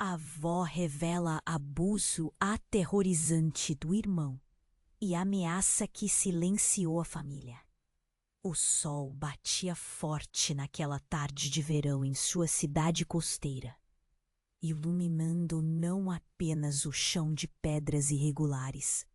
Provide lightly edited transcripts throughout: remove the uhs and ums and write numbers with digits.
A avó revela abuso aterrorizante do irmão e ameaça que silenciou a família. O sol batia forte naquela tarde de verão em sua cidade costeira, iluminando não apenas o chão de pedras irregulares,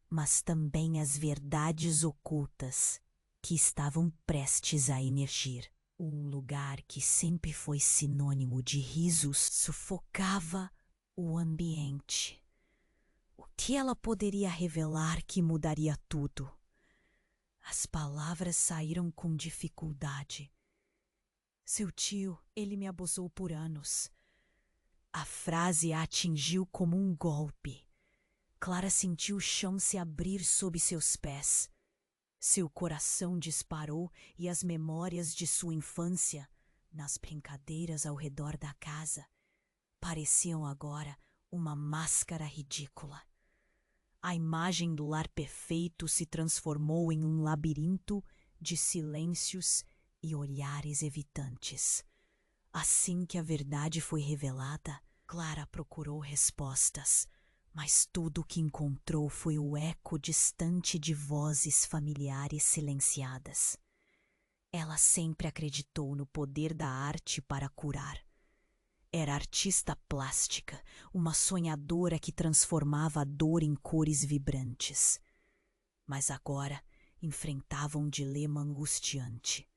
mas também as verdades ocultas que estavam prestes a emergir. Um lugar que sempre foi sinônimo de risos sufocava o ambiente. O que ela poderia revelar que mudaria tudo? As palavras saíram com dificuldade. Seu tio, ele me abusou por anos. A frase a atingiu como um golpe. Clara sentiu o chão se abrir sob seus pés. Seu coração disparou e as memórias de sua infância, nas brincadeiras ao redor da casa, pareciam agora uma máscara ridícula. A imagem do lar perfeito se transformou em um labirinto de silêncios e olhares evitantes. Assim que a verdade foi revelada, Clara procurou respostas, mas tudo o que encontrou foi o eco distante de vozes familiares silenciadas. Ela sempre acreditou no poder da arte para curar. Era artista plástica, uma sonhadora que transformava a dor em cores vibrantes. Mas agora enfrentava um dilema angustiante.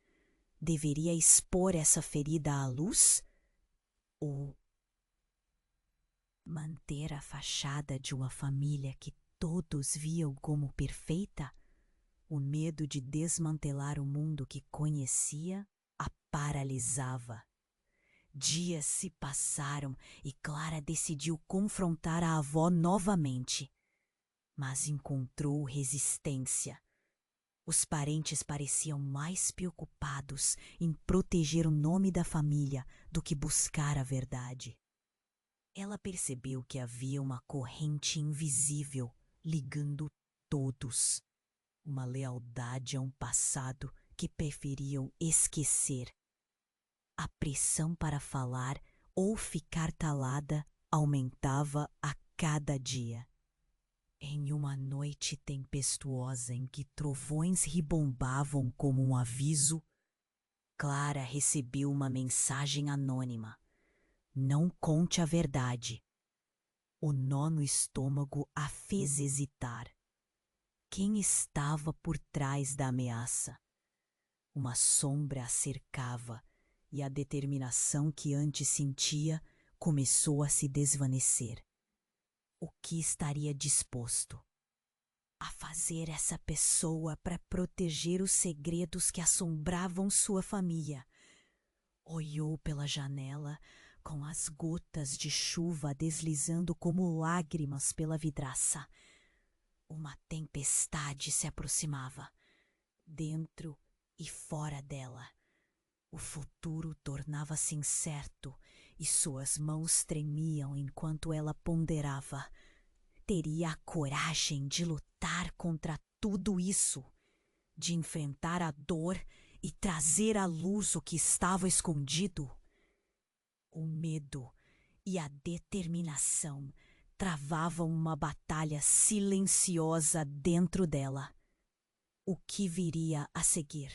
Deveria expor essa ferida à luz? Ou manter a fachada de uma família que todos viam como perfeita? O medo de desmantelar o mundo que conhecia a paralisava. Dias se passaram e Clara decidiu confrontar a avó novamente, mas encontrou resistência. Os parentes pareciam mais preocupados em proteger o nome da família do que buscar a verdade. Ela percebeu que havia uma corrente invisível ligando todos, uma lealdade a um passado que preferiam esquecer. A pressão para falar ou ficar calada aumentava a cada dia. Em uma noite tempestuosa em que trovões ribombavam como um aviso, Clara recebeu uma mensagem anônima. Não conte a verdade. O nó no estômago a fez hesitar. Quem estava por trás da ameaça? Uma sombra a cercava e a determinação que antes sentia começou a se desvanecer. O que estaria disposto a fazer essa pessoa para proteger os segredos que assombravam sua família? Olhou pela janela, com as gotas de chuva deslizando como lágrimas pela vidraça. Uma tempestade se aproximava, dentro e fora dela. O futuro tornava-se incerto e suas mãos tremiam enquanto ela ponderava. Teria a coragem de lutar contra tudo isso, de enfrentar a dor e trazer à luz o que estava escondido? O medo e a determinação travavam uma batalha silenciosa dentro dela. O que viria a seguir?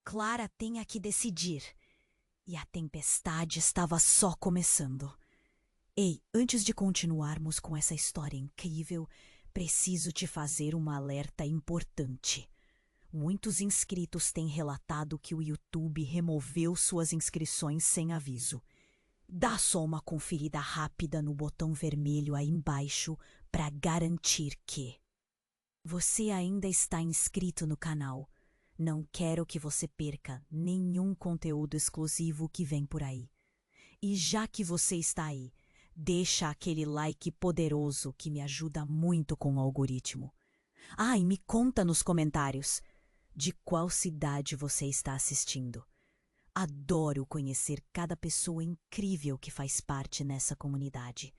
Clara tinha que decidir, e a tempestade estava só começando. Ei, antes de continuarmos com essa história incrível, preciso te fazer um alerta importante. Muitos inscritos têm relatado que o YouTube removeu suas inscrições sem aviso. Dá só uma conferida rápida no botão vermelho aí embaixo para garantir que você ainda está inscrito no canal. Não quero que você perca nenhum conteúdo exclusivo que vem por aí. E já que você está aí, deixa aquele like poderoso que me ajuda muito com o algoritmo. Ah, e me conta nos comentários de qual cidade você está assistindo. Adoro conhecer cada pessoa incrível que faz parte nessa comunidade.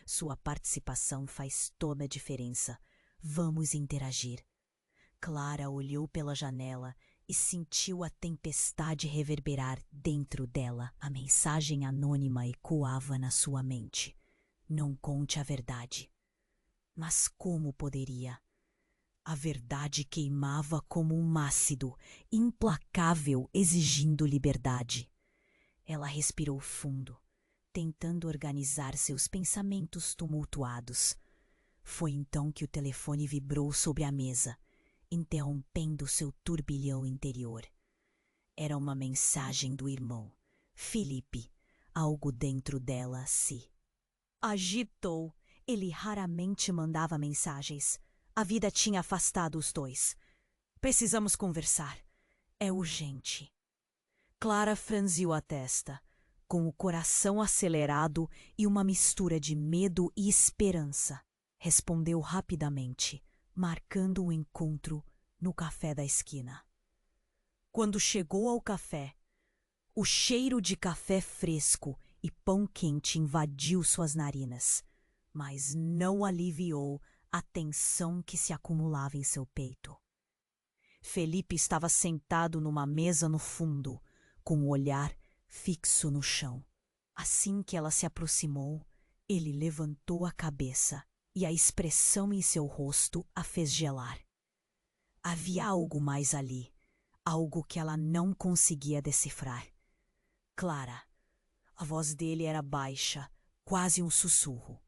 Sua participação faz toda a diferença. Vamos interagir. Clara olhou pela janela e sentiu a tempestade reverberar dentro dela. A mensagem anônima ecoava na sua mente. Não conte a verdade. Mas como poderia? A verdade queimava como um ácido, implacável, exigindo liberdade. Ela respirou fundo, tentando organizar seus pensamentos tumultuados. Foi então que o telefone vibrou sobre a mesa, interrompendo seu turbilhão interior. Era uma mensagem do irmão, Felipe. Algo dentro dela se agitou. Ele raramente mandava mensagens. A vida tinha afastado os dois. Precisamos conversar. É urgente. Clara franziu a testa, com o coração acelerado e uma mistura de medo e esperança. Respondeu rapidamente, marcando um encontro no café da esquina. Quando chegou ao café, o cheiro de café fresco e pão quente invadiu suas narinas, mas não aliviou a tensão que se acumulava em seu peito. Felipe estava sentado numa mesa no fundo, com o olhar fixo no chão. Assim que ela se aproximou, ele levantou a cabeça e a expressão em seu rosto a fez gelar. Havia algo mais ali, algo que ela não conseguia decifrar. Clara. A voz dele era baixa, quase um sussurro.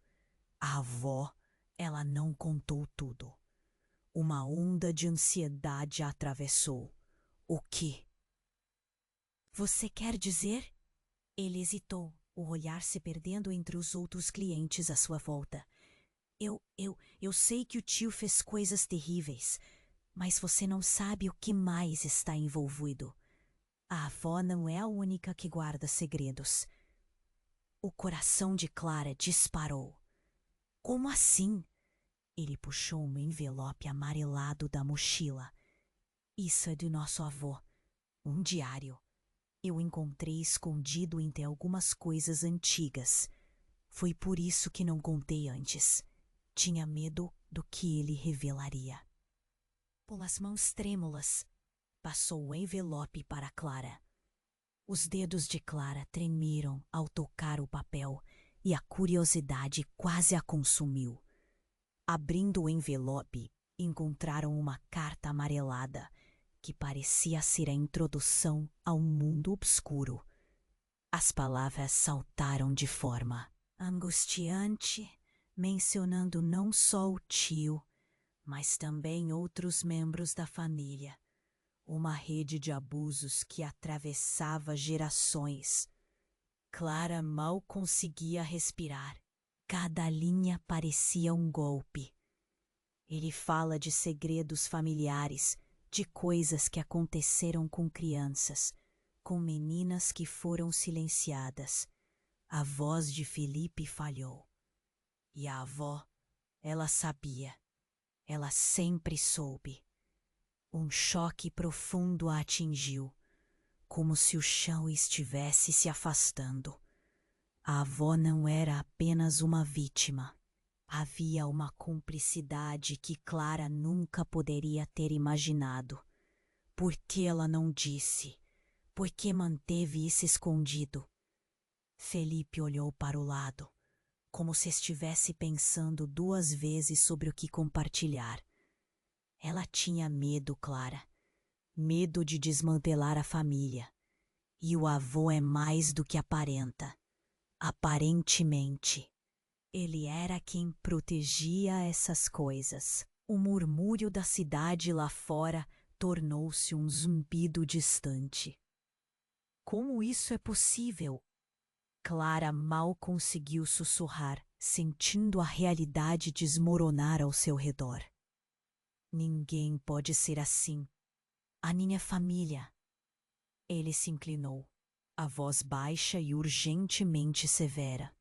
A avó, ela não contou tudo. Uma onda de ansiedade a atravessou. O quê? Você quer dizer? Ele hesitou, o olhar se perdendo entre os outros clientes à sua volta. Eu sei que o tio fez coisas terríveis, mas você não sabe o que mais está envolvido. A avó não é a única que guarda segredos. O coração de Clara disparou. Como assim? Ele puxou um envelope amarelado da mochila. Isso é de nosso avô. Um diário. Eu encontrei escondido entre algumas coisas antigas. Foi por isso que não contei antes. Tinha medo do que ele revelaria. Pelas mãos trêmulas, passou o envelope para Clara. Os dedos de Clara tremeram ao tocar o papel e a curiosidade quase a consumiu. Abrindo o envelope, encontraram uma carta amarelada que parecia ser a introdução a um mundo obscuro. As palavras saltaram de forma angustiante, mencionando não só o tio, mas também outros membros da família. Uma rede de abusos que atravessava gerações. Clara mal conseguia respirar. Cada linha parecia um golpe. Ele fala de segredos familiares, de coisas que aconteceram com crianças, com meninas que foram silenciadas. A voz de Felipe falhou. E a avó, ela sabia. Ela sempre soube. Um choque profundo a atingiu, como se o chão estivesse se afastando. A avó não era apenas uma vítima. Havia uma cumplicidade que Clara nunca poderia ter imaginado. Por que ela não disse? Por que manteve isso escondido? Felipe olhou para o lado, como se estivesse pensando duas vezes sobre o que compartilhar. Ela tinha medo, Clara. Medo de desmantelar a família. E o avô é mais do que aparenta. Aparentemente. Ele era quem protegia essas coisas. O murmúrio da cidade lá fora tornou-se um zumbido distante. Como isso é possível? Clara mal conseguiu sussurrar, sentindo a realidade desmoronar ao seu redor. Ninguém pode ser assim. A minha família. Ele se inclinou, a voz baixa e urgentemente severa.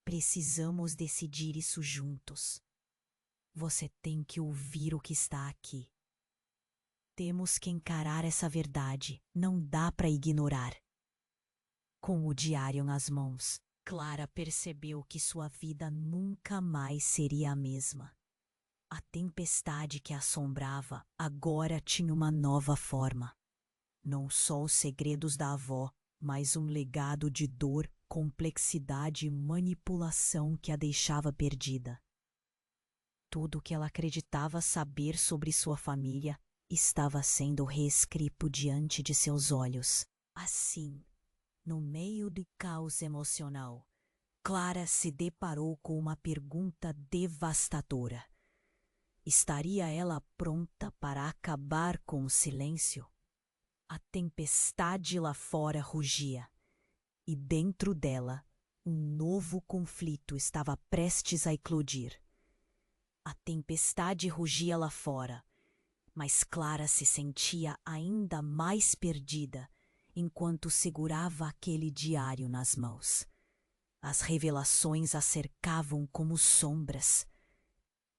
Precisamos decidir isso juntos. Você tem que ouvir o que está aqui. Temos que encarar essa verdade. Não dá para ignorar. Com o diário nas mãos, Clara percebeu que sua vida nunca mais seria a mesma. A tempestade que a assombrava agora tinha uma nova forma. Não só os segredos da avó, mas um legado de dor complexidade e manipulação que a deixava perdida. Tudo o que ela acreditava saber sobre sua família estava sendo reescrito diante de seus olhos. Assim, no meio do caos emocional, Clara se deparou com uma pergunta devastadora. Estaria ela pronta para acabar com o silêncio? A tempestade lá fora rugia, e dentro dela, um novo conflito estava prestes a eclodir. A tempestade rugia lá fora, mas Clara se sentia ainda mais perdida enquanto segurava aquele diário nas mãos. As revelações a cercavam como sombras.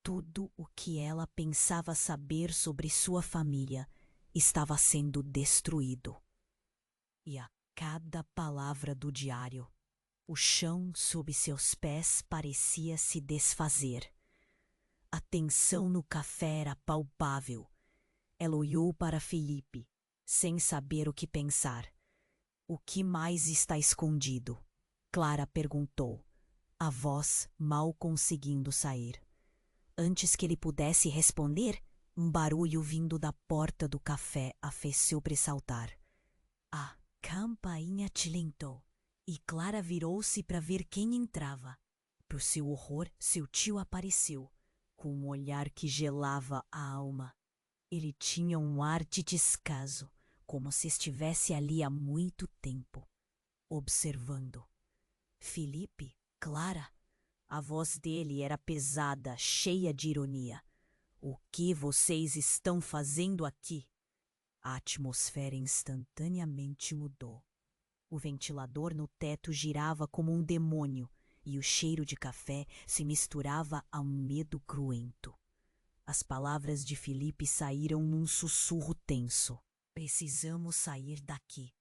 Tudo o que ela pensava saber sobre sua família estava sendo destruído. E a cada palavra do diário, o chão sob seus pés parecia se desfazer. A tensão no café era palpável. Ela olhou para Felipe, sem saber o que pensar. O que mais está escondido? Clara perguntou, a voz mal conseguindo sair. Antes que ele pudesse responder, um barulho vindo da porta do café a fez sobressaltar. A campainha tilintou e Clara virou-se para ver quem entrava. Para o seu horror, seu tio apareceu, com um olhar que gelava a alma. Ele tinha um ar de descaso, como se estivesse ali há muito tempo, observando. Felipe, Clara, a voz dele era pesada, cheia de ironia. O que vocês estão fazendo aqui? A atmosfera instantaneamente mudou. O ventilador no teto girava como um demônio e o cheiro de café se misturava a um medo cruento. As palavras de Felipe saíram num sussurro tenso. Precisamos sair daqui.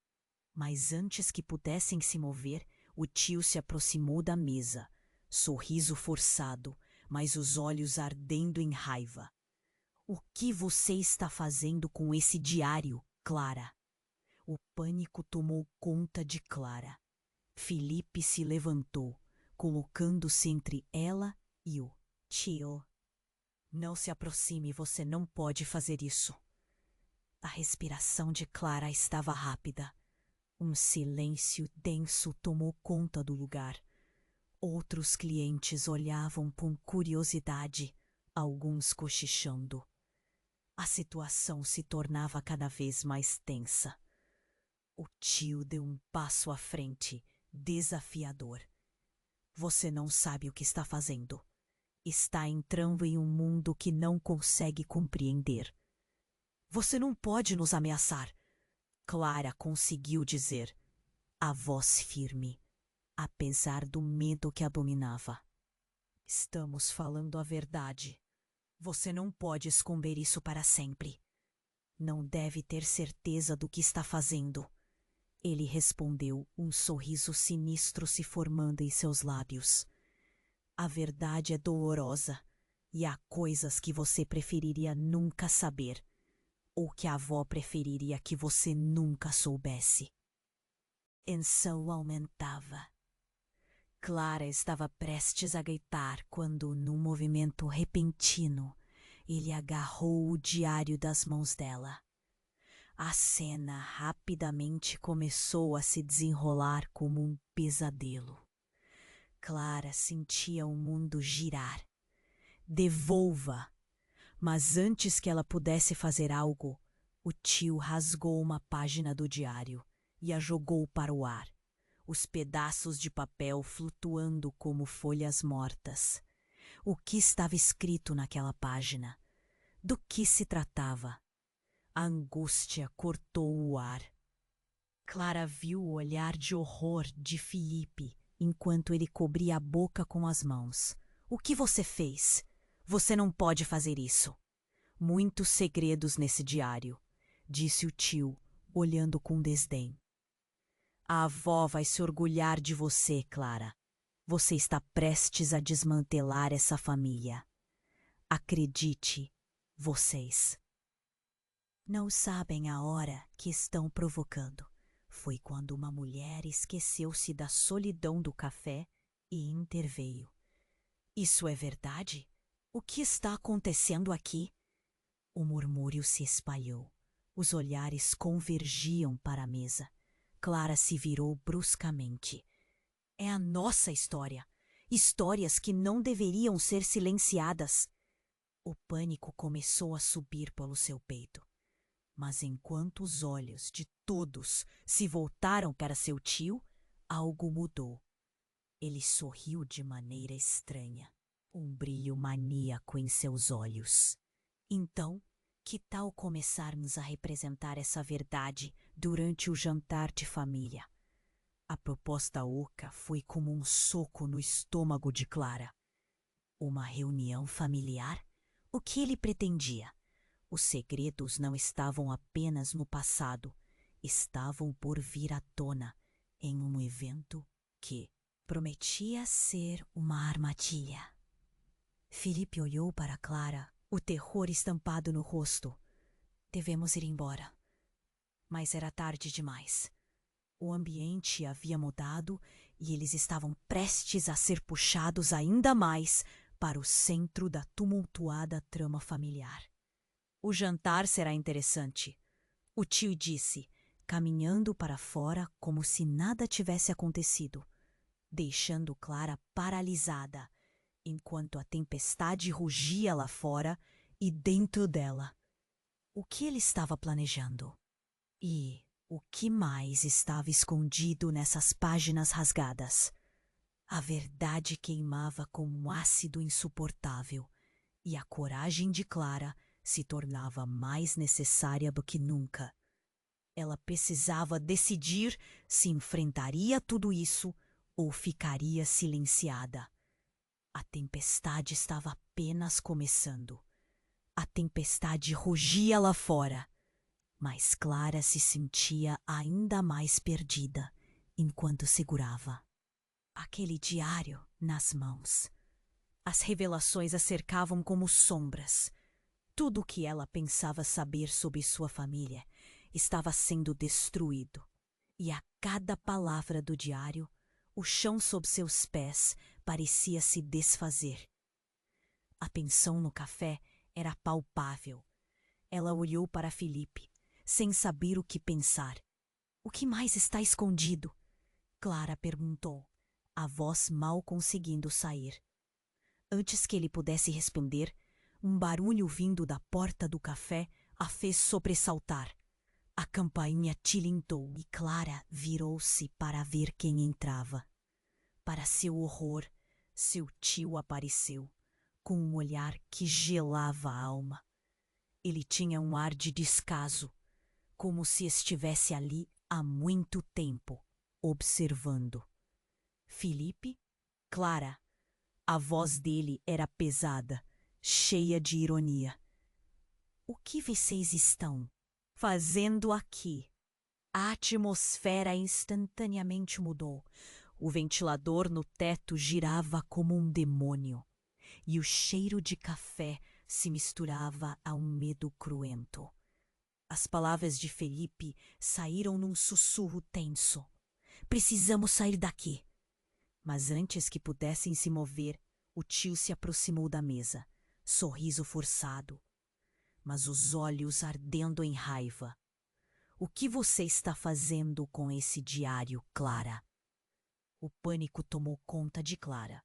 Mas antes que pudessem se mover, o tio se aproximou da mesa, sorriso forçado, mas os olhos ardendo em raiva. O que você está fazendo com esse diário, Clara? O pânico tomou conta de Clara. Felipe se levantou, colocando-se entre ela e o tio. Não se aproxime, você não pode fazer isso. A respiração de Clara estava rápida. Um silêncio denso tomou conta do lugar. Outros clientes olhavam com curiosidade, alguns cochichando. A situação se tornava cada vez mais tensa. O tio deu um passo à frente, desafiador. Você não sabe o que está fazendo. Está entrando em um mundo que não consegue compreender. Você não pode nos ameaçar. Clara conseguiu dizer, a voz firme, apesar do medo que a dominava. Estamos falando a verdade. Você não pode esconder isso para sempre. Não deve ter certeza do que está fazendo. Ele respondeu, um sorriso sinistro se formando em seus lábios. A verdade é dolorosa e há coisas que você preferiria nunca saber, ou que a avó preferiria que você nunca soubesse. Tensão aumentava. Clara estava prestes a gritar quando, num movimento repentino, ele agarrou o diário das mãos dela. A cena rapidamente começou a se desenrolar como um pesadelo. Clara sentia o mundo girar. Devolva! Mas antes que ela pudesse fazer algo, o tio rasgou uma página do diário e a jogou para o ar, os pedaços de papel flutuando como folhas mortas. O que estava escrito naquela página? Do que se tratava? A angústia cortou o ar. Clara viu o olhar de horror de Felipe enquanto ele cobria a boca com as mãos. O que você fez? Você não pode fazer isso. Muitos segredos nesse diário, disse o tio, olhando com desdém. A avó vai se orgulhar de você, Clara. Você está prestes a desmantelar essa família. Acredite, vocês não sabem a hora que estão provocando. Foi quando uma mulher esqueceu-se da solidão do café e interveio. Isso é verdade? O que está acontecendo aqui? O murmúrio se espalhou. Os olhares convergiam para a mesa. Clara se virou bruscamente. É a nossa história. Histórias que não deveriam ser silenciadas. O pânico começou a subir pelo seu peito. Mas enquanto os olhos de todos se voltaram para seu tio, algo mudou. Ele sorriu de maneira estranha, um brilho maníaco em seus olhos. Então, que tal começarmos a representar essa verdade durante o jantar de família? A proposta oca foi como um soco no estômago de Clara. Uma reunião familiar? O que ele pretendia? Os segredos não estavam apenas no passado, estavam por vir à tona em um evento que prometia ser uma armadilha. Felipe olhou para Clara, o terror estampado no rosto. Devemos ir embora. Mas era tarde demais. O ambiente havia mudado e eles estavam prestes a ser puxados ainda mais para o centro da tumultuada trama familiar. O jantar será interessante, o tio disse, caminhando para fora como se nada tivesse acontecido, deixando Clara paralisada, enquanto a tempestade rugia lá fora e dentro dela. O que ele estava planejando? E o que mais estava escondido nessas páginas rasgadas? A verdade queimava como um ácido insuportável, e a coragem de Clara se tornava mais necessária do que nunca. Ela precisava decidir se enfrentaria tudo isso ou ficaria silenciada. A tempestade estava apenas começando. A tempestade rugia lá fora, mas Clara se sentia ainda mais perdida enquanto segurava aquele diário nas mãos. As revelações a cercavam como sombras. Tudo o que ela pensava saber sobre sua família estava sendo destruído, e a cada palavra do diário, o chão sob seus pés parecia se desfazer. A tensão no café era palpável. Ela olhou para Felipe, sem saber o que pensar. O que mais está escondido? Clara perguntou, a voz mal conseguindo sair. Antes que ele pudesse responder, um barulho vindo da porta do café a fez sobressaltar. A campainha tilintou e Clara virou-se para ver quem entrava. Para seu horror, seu tio apareceu, com um olhar que gelava a alma. Ele tinha um ar de descaso, como se estivesse ali há muito tempo, observando. Felipe? Clara. A voz dele era pesada, cheia de ironia. O que vocês estão fazendo aqui? A atmosfera instantaneamente mudou. O ventilador no teto girava como um demônio, e o cheiro de café se misturava a um medo cruento. As palavras de Felipe saíram num sussurro tenso. Precisamos sair daqui. Mas antes que pudessem se mover, o tio se aproximou da mesa, sorriso forçado, mas os olhos ardendo em raiva. O que você está fazendo com esse diário, Clara? O pânico tomou conta de Clara.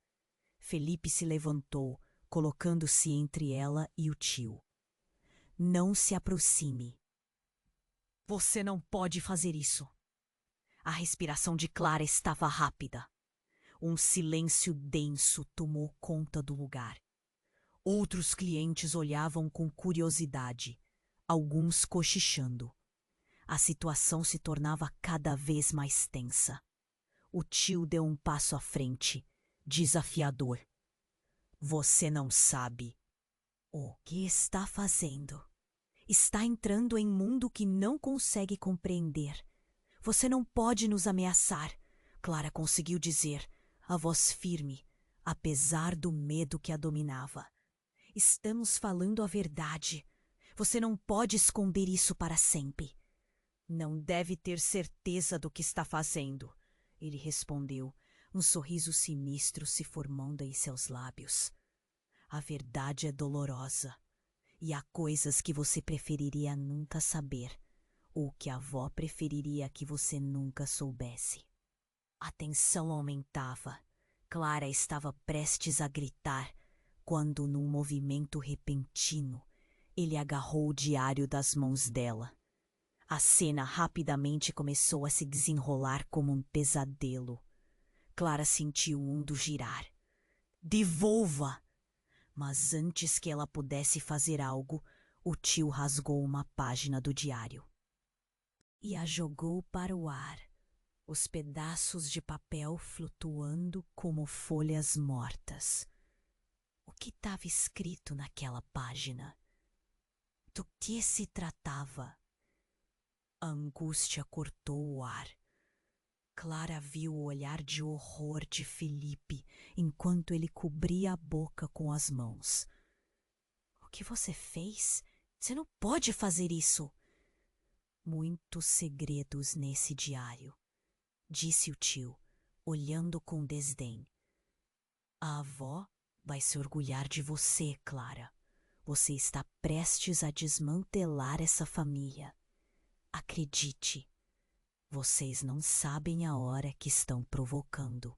Felipe se levantou, colocando-se entre ela e o tio. Não se aproxime. Você não pode fazer isso. A respiração de Clara estava rápida. Um silêncio denso tomou conta do lugar. Outros clientes olhavam com curiosidade, alguns cochichando. A situação se tornava cada vez mais tensa. O tio deu um passo à frente, desafiador. Você não sabe o que está fazendo. Está entrando em um mundo que não consegue compreender. Você não pode nos ameaçar, Clara conseguiu dizer, a voz firme, apesar do medo que a dominava. Estamos falando a verdade. Você não pode esconder isso para sempre. Não deve ter certeza do que está fazendo, ele respondeu, um sorriso sinistro se formando em seus lábios. A verdade é dolorosa, e há coisas que você preferiria nunca saber, ou que a avó preferiria que você nunca soubesse. A tensão aumentava. Clara estava prestes a gritar, quando, num movimento repentino, ele agarrou o diário das mãos dela. A cena rapidamente começou a se desenrolar como um pesadelo. Clara sentiu o mundo girar. Devolva! Mas antes que ela pudesse fazer algo, o tio rasgou uma página do diário e a jogou para o ar, os pedaços de papel flutuando como folhas mortas. O que estava escrito naquela página? Do que se tratava? A angústia cortou o ar. Clara viu o olhar de horror de Felipe enquanto ele cobria a boca com as mãos. O que você fez? Você não pode fazer isso! Muitos segredos nesse diário, disse o tio, olhando com desdém. A avó vai se orgulhar de você, Clara. Você está prestes a desmantelar essa família. Acredite, vocês não sabem a hora que estão provocando.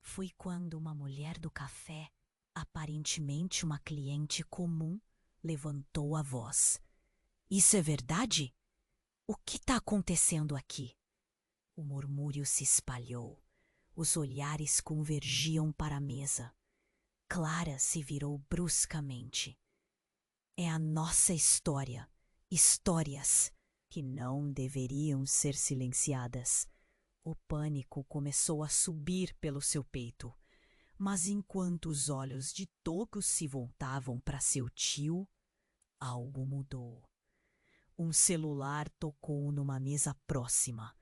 Foi quando uma mulher do café, aparentemente uma cliente comum, levantou a voz. Isso é verdade? O que está acontecendo aqui? O murmúrio se espalhou. Os olhares convergiam para a mesa. Clara se virou bruscamente. É a nossa história. Histórias que não deveriam ser silenciadas. O pânico começou a subir pelo seu peito. Mas enquanto os olhos de todos se voltavam para seu tio, algo mudou. Um celular tocou numa mesa próxima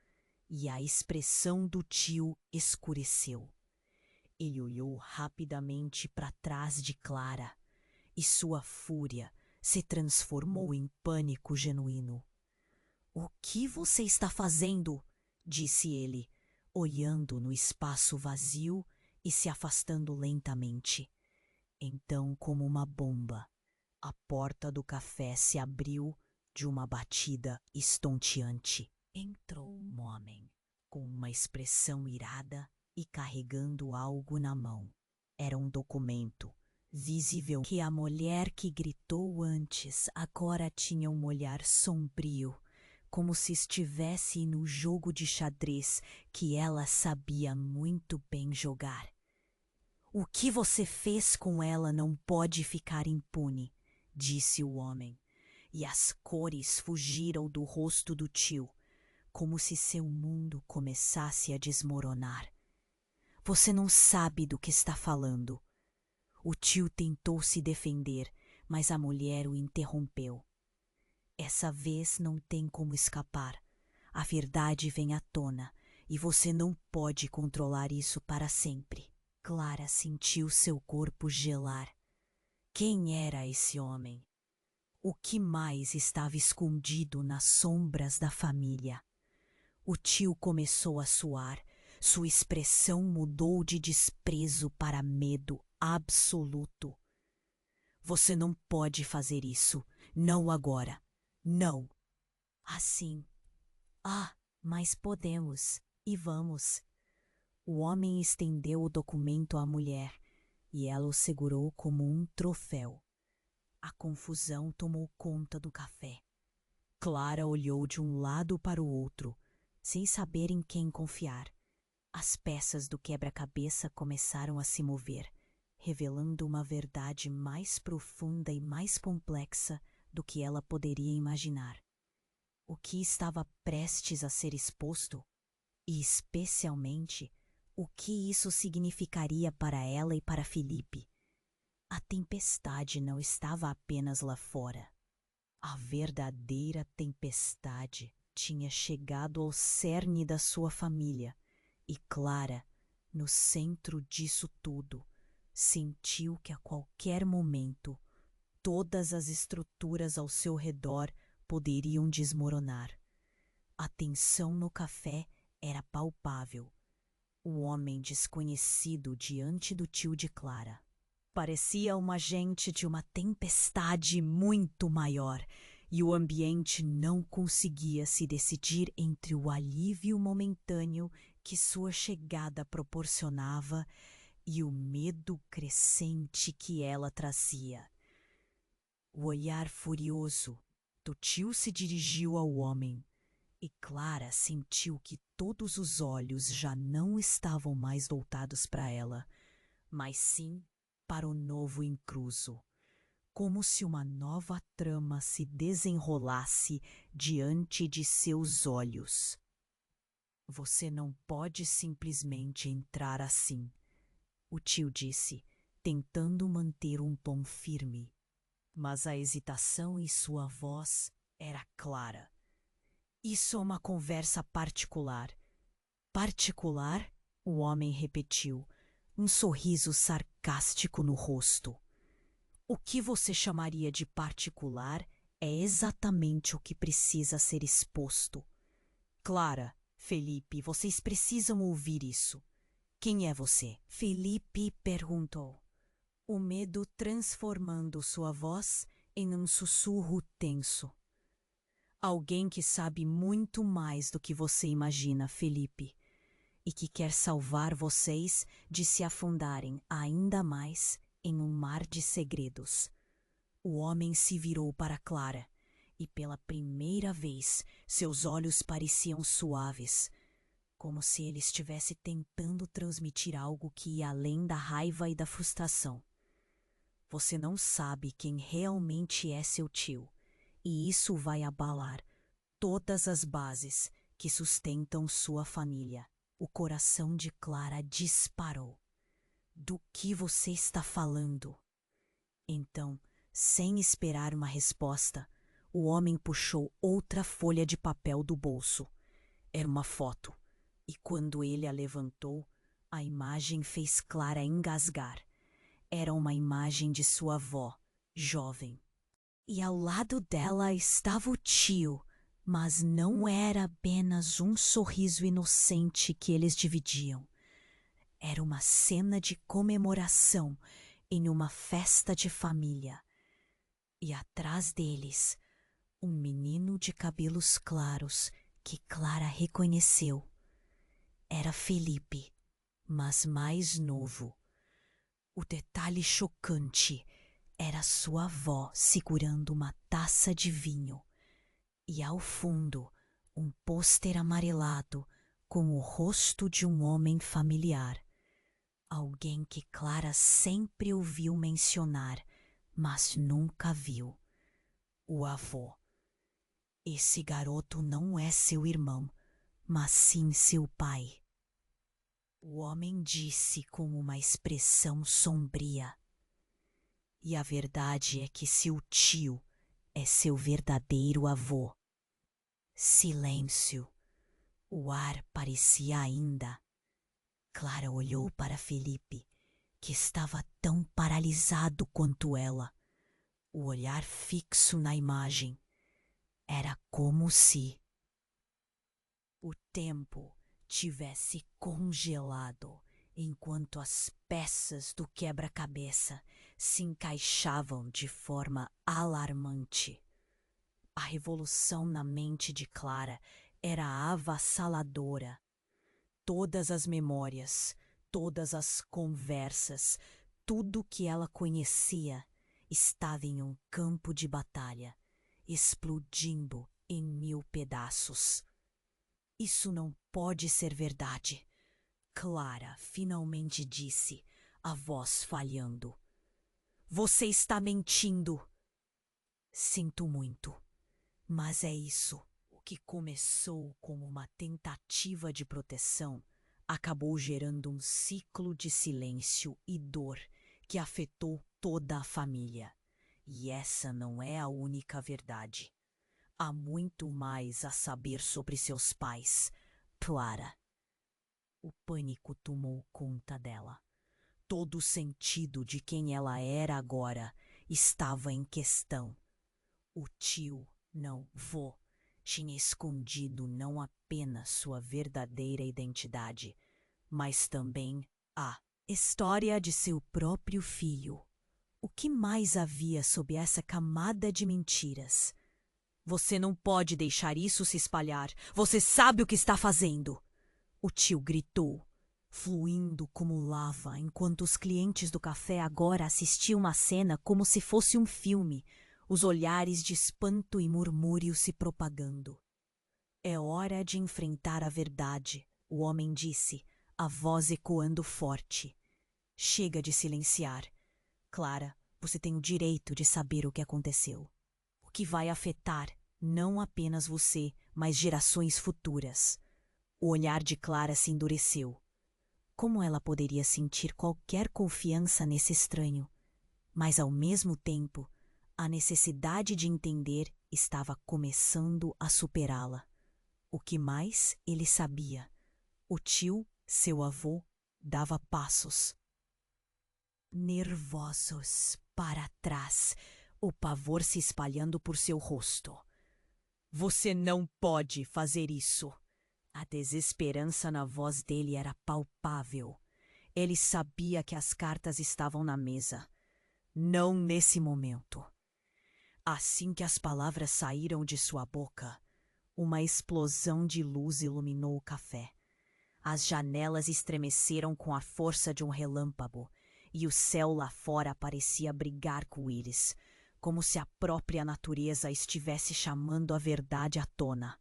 e a expressão do tio escureceu. Ele olhou rapidamente para trás de Clara e sua fúria se transformou em pânico genuíno. O que você está fazendo? Disse ele, olhando no espaço vazio e se afastando lentamente. Então, como uma bomba, a porta do café se abriu de uma batida estonteante. Entrou um homem, com uma expressão irada e carregando algo na mão. Era um documento. Visível que a mulher que gritou antes agora tinha um olhar sombrio, como se estivesse no jogo de xadrez que ela sabia muito bem jogar. O que você fez com ela não pode ficar impune, disse o homem, e as cores fugiram do rosto do tio, como se seu mundo começasse a desmoronar. Você não sabe do que está falando. O tio tentou se defender, mas a mulher o interrompeu. Essa vez não tem como escapar. A verdade vem à tona e você não pode controlar isso para sempre. Clara sentiu seu corpo gelar. Quem era esse homem? O que mais estava escondido nas sombras da família? O tio começou a suar. Sua expressão mudou de desprezo para medo absoluto. Você não pode fazer isso. Não agora. Não. Assim. Ah, mas podemos. E vamos. O homem estendeu o documento à mulher e ela o segurou como um troféu. A confusão tomou conta do café. Clara olhou de um lado para o outro, sem saber em quem confiar. As peças do quebra-cabeça começaram a se mover, revelando uma verdade mais profunda e mais complexa do que ela poderia imaginar. O que estava prestes a ser exposto? E, especialmente, o que isso significaria para ela e para Felipe? A tempestade não estava apenas lá fora. A verdadeira tempestade tinha chegado ao cerne da sua família e Clara, no centro disso tudo, sentiu que a qualquer momento todas as estruturas ao seu redor poderiam desmoronar. A tensão no café era palpável. O homem desconhecido diante do tio de Clara parecia um agente de uma tempestade muito maior, e o ambiente não conseguia se decidir entre o alívio momentâneo que sua chegada proporcionava e o medo crescente que ela trazia. O olhar furioso do tio se dirigiu ao homem, e Clara sentiu que todos os olhos já não estavam mais voltados para ela, mas sim para o novo intruso, como se uma nova trama se desenrolasse diante de seus olhos. Você não pode simplesmente entrar assim, o tio disse, tentando manter um tom firme. Mas a hesitação em sua voz era clara. Isso é uma conversa particular. Particular? O homem repetiu, um sorriso sarcástico no rosto. O que você chamaria de particular é exatamente o que precisa ser exposto. Clara, Felipe, vocês precisam ouvir isso. Quem é você? Felipe perguntou, o medo transformando sua voz em um sussurro tenso. Alguém que sabe muito mais do que você imagina, Felipe, e que quer salvar vocês de se afundarem ainda mais em um mar de segredos. O homem se virou para Clara, e pela primeira vez seus olhos pareciam suaves, como se ele estivesse tentando transmitir algo que ia além da raiva e da frustração. Você não sabe quem realmente é seu tio, e isso vai abalar todas as bases que sustentam sua família. O coração de Clara disparou. Do que você está falando? Então, sem esperar uma resposta, o homem puxou outra folha de papel do bolso. Era uma foto, e quando ele a levantou, a imagem fez Clara engasgar. Era uma imagem de sua avó, jovem. E ao lado dela estava o tio, mas não era apenas um sorriso inocente que eles dividiam. Era uma cena de comemoração em uma festa de família. E atrás deles, um menino de cabelos claros que Clara reconheceu. Era Felipe, mas mais novo. O detalhe chocante era sua avó segurando uma taça de vinho e, ao fundo, um pôster amarelado com o rosto de um homem familiar. Alguém que Clara sempre ouviu mencionar, mas nunca viu. O avô. Esse garoto não é seu irmão, mas sim seu pai. O homem disse com uma expressão sombria. E a verdade é que seu tio é seu verdadeiro avô. Silêncio. O ar parecia ainda. Clara olhou para Felipe, que estava tão paralisado quanto ela. O olhar fixo na imagem. Era como se o tempo tivesse congelado enquanto as peças do quebra-cabeça se encaixavam de forma alarmante. A revolução na mente de Clara era avassaladora. Todas as memórias, todas as conversas, tudo que ela conhecia estava em um campo de batalha, explodindo em 1000 pedaços. Isso não pode ser verdade, Clara finalmente disse, a voz falhando. Você está mentindo. Sinto muito, mas é isso. O que começou como uma tentativa de proteção acabou gerando um ciclo de silêncio e dor que afetou toda a família. E essa não é a única verdade. Há muito mais a saber sobre seus pais, Clara. O pânico tomou conta dela. Todo o sentido de quem ela era agora estava em questão. O tio, não, vô, tinha escondido não apenas sua verdadeira identidade, mas também a história de seu próprio filho. O que mais havia sob essa camada de mentiras? Você não pode deixar isso se espalhar. Você sabe o que está fazendo. O tio gritou, fluindo como lava, enquanto os clientes do café agora assistiam à cena como se fosse um filme, os olhares de espanto e murmúrio se propagando. É hora de enfrentar a verdade, o homem disse, a voz ecoando forte. Chega de silenciar. Clara, você tem o direito de saber o que aconteceu. O que vai afetar não apenas você, mas gerações futuras. O olhar de Clara se endureceu. Como ela poderia sentir qualquer confiança nesse estranho? Mas, ao mesmo tempo, a necessidade de entender estava começando a superá-la. O que mais ele sabia? O tio, seu avô, dava passos nervosos para trás, o pavor se espalhando por seu rosto. Você não pode fazer isso. A desesperança na voz dele era palpável. Ele sabia que as cartas estavam na mesa. Não nesse momento. Assim que as palavras saíram de sua boca, uma explosão de luz iluminou o café. As janelas estremeceram com a força de um relâmpago, e o céu lá fora parecia brigar com o íris, como se a própria natureza estivesse chamando a verdade à tona.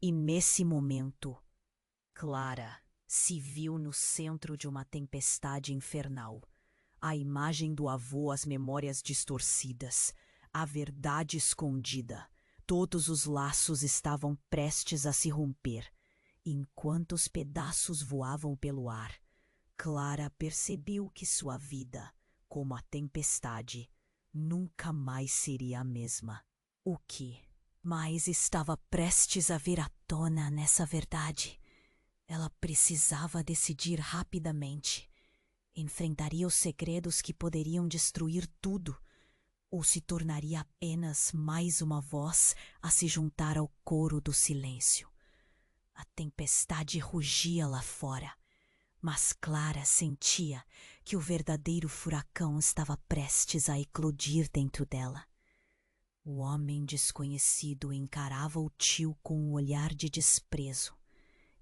E nesse momento, Clara se viu no centro de uma tempestade infernal. A imagem do avô, as memórias distorcidas, a verdade escondida. Todos os laços estavam prestes a se romper. Enquanto os pedaços voavam pelo ar, Clara percebeu que sua vida, como a tempestade, nunca mais seria a mesma. O que mais estava prestes a vir à tona nessa verdade? Ela precisava decidir rapidamente. Enfrentaria os segredos que poderiam destruir tudo, ou se tornaria apenas mais uma voz a se juntar ao coro do silêncio. A tempestade rugia lá fora, mas Clara sentia que o verdadeiro furacão estava prestes a eclodir dentro dela. O homem desconhecido encarava o tio com um olhar de desprezo,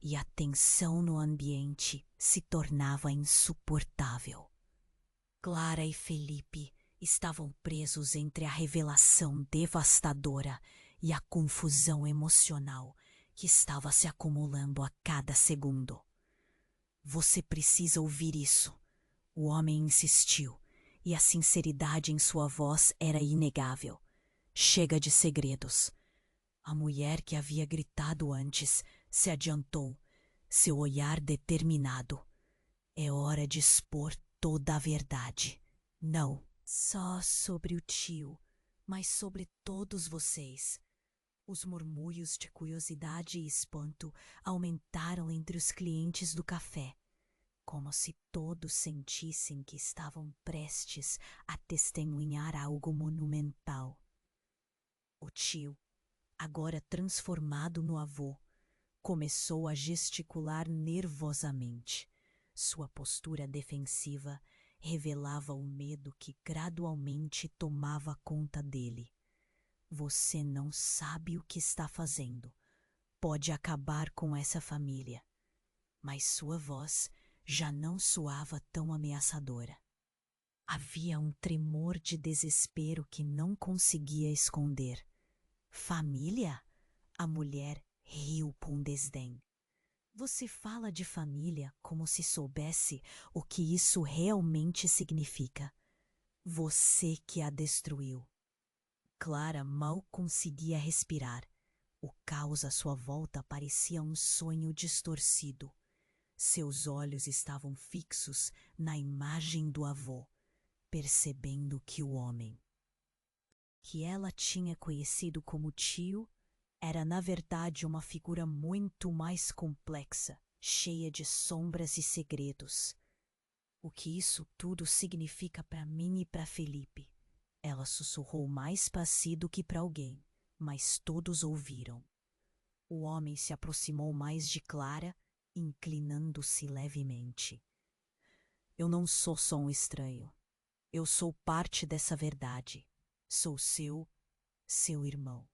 e a tensão no ambiente se tornava insuportável. Clara e Felipe estavam presos entre a revelação devastadora e a confusão emocional que estava se acumulando a cada segundo. Você precisa ouvir isso. O homem insistiu, e a sinceridade em sua voz era inegável. Chega de segredos. A mulher que havia gritado antes se adiantou, seu olhar determinado. É hora de expor toda a verdade. Não só sobre o tio, mas sobre todos vocês. Os murmúrios de curiosidade e espanto aumentaram entre os clientes do café, como se todos sentissem que estavam prestes a testemunhar algo monumental. O tio, agora transformado no avô, começou a gesticular nervosamente. Sua postura defensiva revelava o medo que gradualmente tomava conta dele. Você não sabe o que está fazendo. Pode acabar com essa família. Mas sua voz já não soava tão ameaçadora. Havia um tremor de desespero que não conseguia esconder. Família? A mulher riu com desdém. Você fala de família como se soubesse o que isso realmente significa. Você que a destruiu. Clara mal conseguia respirar. O caos à sua volta parecia um sonho distorcido. Seus olhos estavam fixos na imagem do avô, percebendo que o homem que ela tinha conhecido como tio era na verdade uma figura muito mais complexa, cheia de sombras e segredos. O que isso tudo significa para mim e para Felipe? Ela sussurrou mais para si do que para alguém, mas todos ouviram. O homem se aproximou mais de Clara, inclinando-se levemente. Eu não sou só um estranho. Eu sou parte dessa verdade. Sou seu irmão.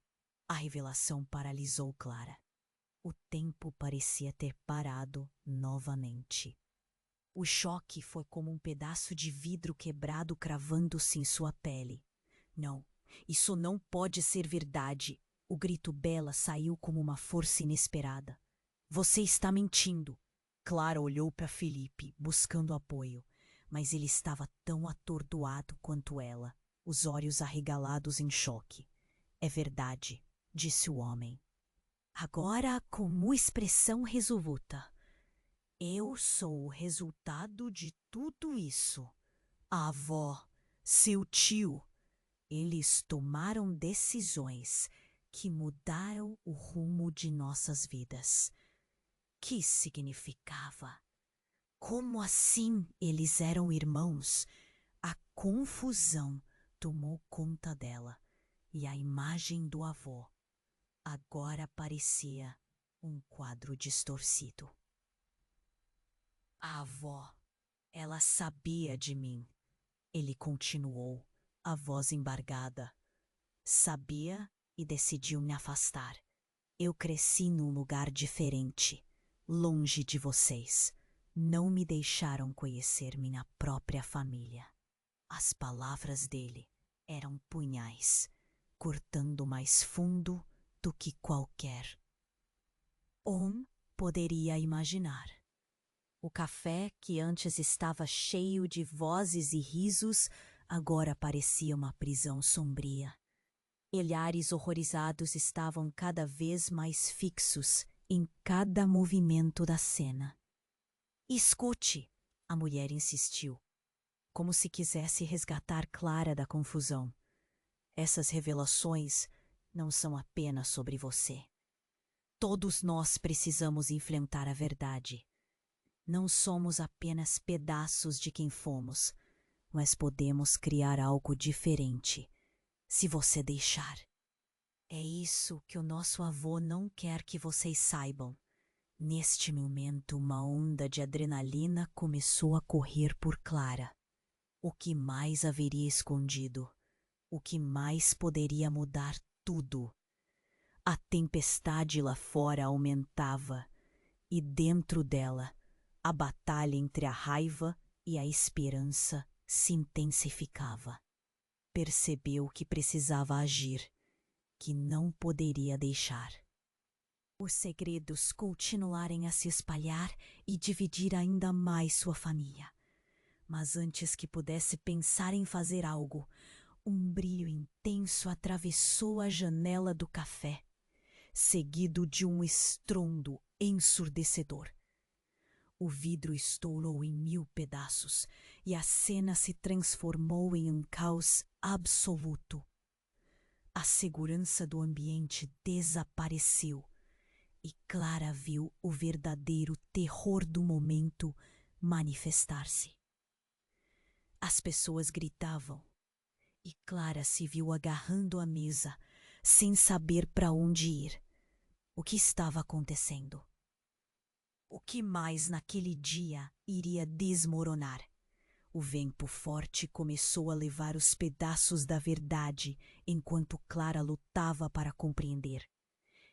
A revelação paralisou Clara. O tempo parecia ter parado novamente. O choque foi como um pedaço de vidro quebrado cravando-se em sua pele. Não, isso não pode ser verdade. O grito dela saiu como uma força inesperada. Você está mentindo. Clara olhou para Felipe, buscando apoio, mas ele estava tão atordoado quanto ela, os olhos arregalados em choque. É verdade, disse o homem. Agora, com expressão resoluta. Eu sou o resultado de tudo isso. A avó, seu tio, eles tomaram decisões que mudaram o rumo de nossas vidas. Que significava? Como assim eles eram irmãos? A confusão tomou conta dela e a imagem do avô agora parecia um quadro distorcido. A avó, ela sabia de mim. Ele continuou, a voz embargada. Sabia e decidiu me afastar. Eu cresci num lugar diferente, longe de vocês. Não me deixaram conhecer minha própria família. As palavras dele eram punhais, cortando mais fundo do que qualquer poderia imaginar. O café, que antes estava cheio de vozes e risos, agora parecia uma prisão sombria. Olhares horrorizados estavam cada vez mais fixos em cada movimento da cena. Escute, a mulher insistiu, como se quisesse resgatar Clara da confusão. Essas revelações não são apenas sobre você. Todos nós precisamos enfrentar a verdade. Não somos apenas pedaços de quem fomos, mas podemos criar algo diferente, se você deixar. É isso que o nosso avô não quer que vocês saibam. Neste momento, uma onda de adrenalina começou a correr por Clara. O que mais haveria escondido? O que mais poderia mudar tudo? A tempestade lá fora aumentava, e dentro dela, a batalha entre a raiva e a esperança se intensificava. Percebeu que precisava agir, que não poderia deixar. Os segredos continuarem a se espalhar e dividir ainda mais sua família. Mas antes que pudesse pensar em fazer algo, um brilho intenso atravessou a janela do café, seguido de um estrondo ensurdecedor. O vidro estourou em 1000 pedaços e a cena se transformou em um caos absoluto. A segurança do ambiente desapareceu e Clara viu o verdadeiro terror do momento manifestar-se. As pessoas gritavam e Clara se viu agarrando a mesa, sem saber para onde ir. O que estava acontecendo? O que mais naquele dia iria desmoronar? O vento forte começou a levar os pedaços da verdade enquanto Clara lutava para compreender.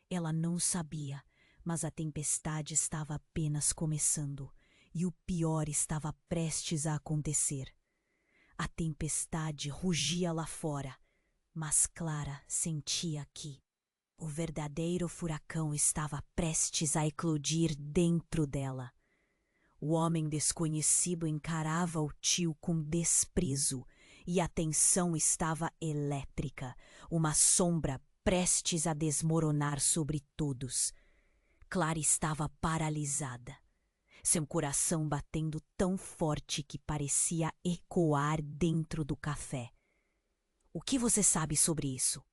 Ela não sabia, mas a tempestade estava apenas começando e o pior estava prestes a acontecer. A tempestade rugia lá fora, mas Clara sentia aqui. O verdadeiro furacão estava prestes a eclodir dentro dela. O homem desconhecido encarava o tio com desprezo e a tensão estava elétrica, uma sombra prestes a desmoronar sobre todos. Clara estava paralisada, seu coração batendo tão forte que parecia ecoar dentro do café. O que você sabe sobre isso?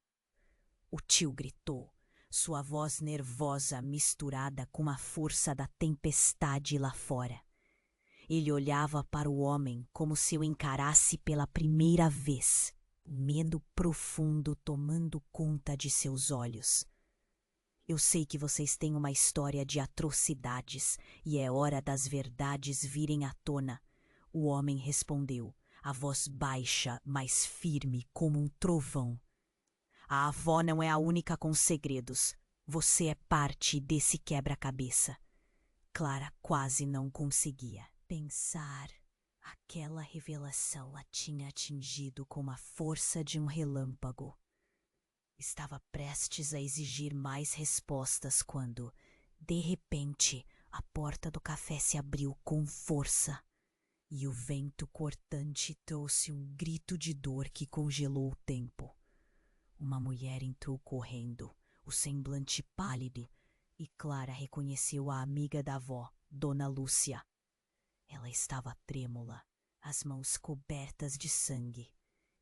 O tio gritou, sua voz nervosa misturada com a força da tempestade lá fora. Ele olhava para o homem como se o encarasse pela primeira vez, medo profundo tomando conta de seus olhos. Eu sei que vocês têm uma história de atrocidades e é hora das verdades virem à tona. O homem respondeu, a voz baixa, mas firme como um trovão. A avó não é a única com segredos. Você é parte desse quebra-cabeça. Clara quase não conseguia pensar. Aquela revelação a tinha atingido com a força de um relâmpago. Estava prestes a exigir mais respostas quando, de repente, a porta do café se abriu com força e o vento cortante trouxe um grito de dor que congelou o tempo. Uma mulher entrou correndo, o semblante pálido, e Clara reconheceu a amiga da avó, Dona Lúcia. Ela estava trêmula, as mãos cobertas de sangue,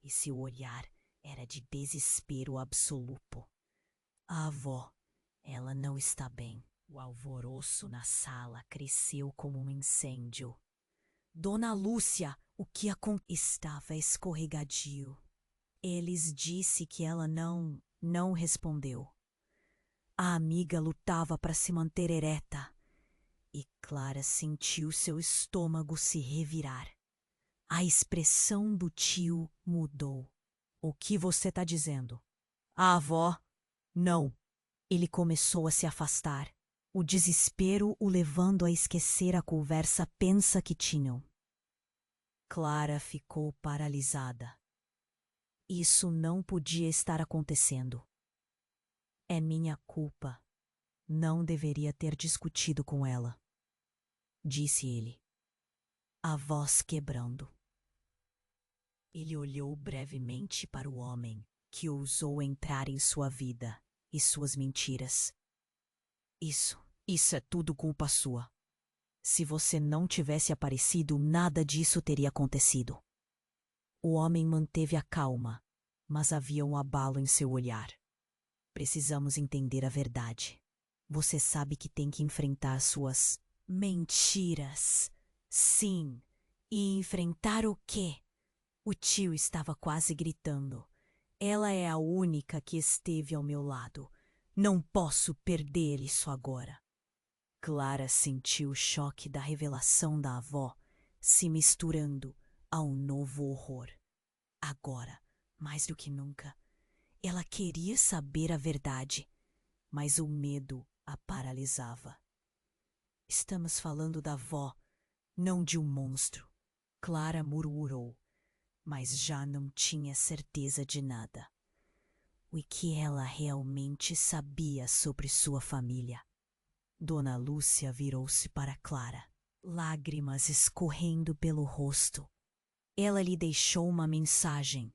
e seu olhar era de desespero absoluto. A avó, ela não está bem. O alvoroço na sala cresceu como um incêndio. Dona Lúcia, o que estava escorregadio. Eles disse que ela não respondeu. A amiga lutava para se manter ereta, e Clara sentiu seu estômago se revirar. A expressão do tio mudou. O que você está dizendo? A avó? Não. Ele começou a se afastar. O desespero o levando a esquecer a conversa pensa que tinham. Clara ficou paralisada. Isso não podia estar acontecendo. É minha culpa. Não deveria ter discutido com ela, disse ele, a voz quebrando. Ele olhou brevemente para o homem que ousou entrar em sua vida e suas mentiras. Isso é tudo culpa sua. Se você não tivesse aparecido, nada disso teria acontecido. O homem manteve a calma, mas havia um abalo em seu olhar. Precisamos entender a verdade. Você sabe que tem que enfrentar suas mentiras. Sim, e enfrentar o quê? O tio estava quase gritando. Ela é a única que esteve ao meu lado. Não posso perder isso agora. Clara sentiu o choque da revelação da avó se misturando a um novo horror. Agora, mais do que nunca, ela queria saber a verdade, mas o medo a paralisava. Estamos falando da avó, não de um monstro. Clara murmurou, mas já não tinha certeza de nada. O que ela realmente sabia sobre sua família? Dona Lúcia virou-se para Clara, lágrimas escorrendo pelo rosto. Ela lhe deixou uma mensagem.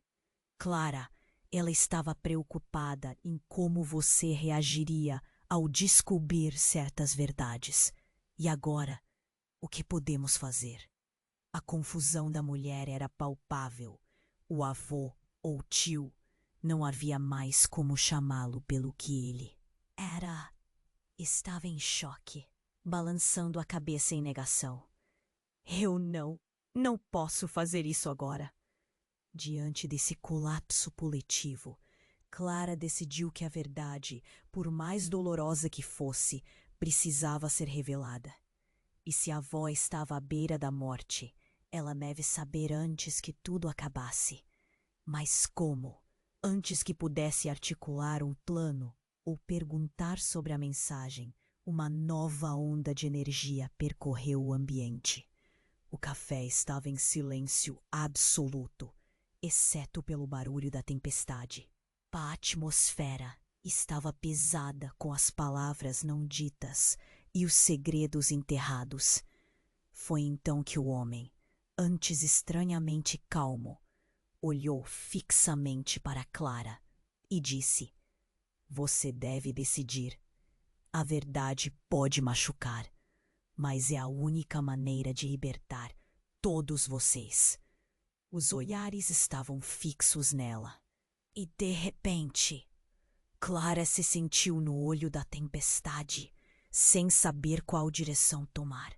Clara, ela estava preocupada em como você reagiria ao descobrir certas verdades. E agora, o que podemos fazer? A confusão da mulher era palpável. O avô, ou tio, não havia mais como chamá-lo pelo que ele era. Estava em choque, balançando a cabeça em negação. Eu não posso fazer isso agora. Diante desse colapso coletivo, Clara decidiu que a verdade, por mais dolorosa que fosse, precisava ser revelada. E se a avó estava à beira da morte, ela deve saber antes que tudo acabasse. Mas como? Antes que pudesse articular um plano ou perguntar sobre a mensagem, uma nova onda de energia percorreu o ambiente. O café estava em silêncio absoluto, exceto pelo barulho da tempestade. A atmosfera estava pesada com as palavras não ditas e os segredos enterrados. Foi então que o homem, antes estranhamente calmo, olhou fixamente para Clara e disse: Você deve decidir. A verdade pode machucar, mas é a única maneira de libertar todos vocês. Os olhares estavam fixos nela. E de repente, Clara se sentiu no olho da tempestade, sem saber qual direção tomar.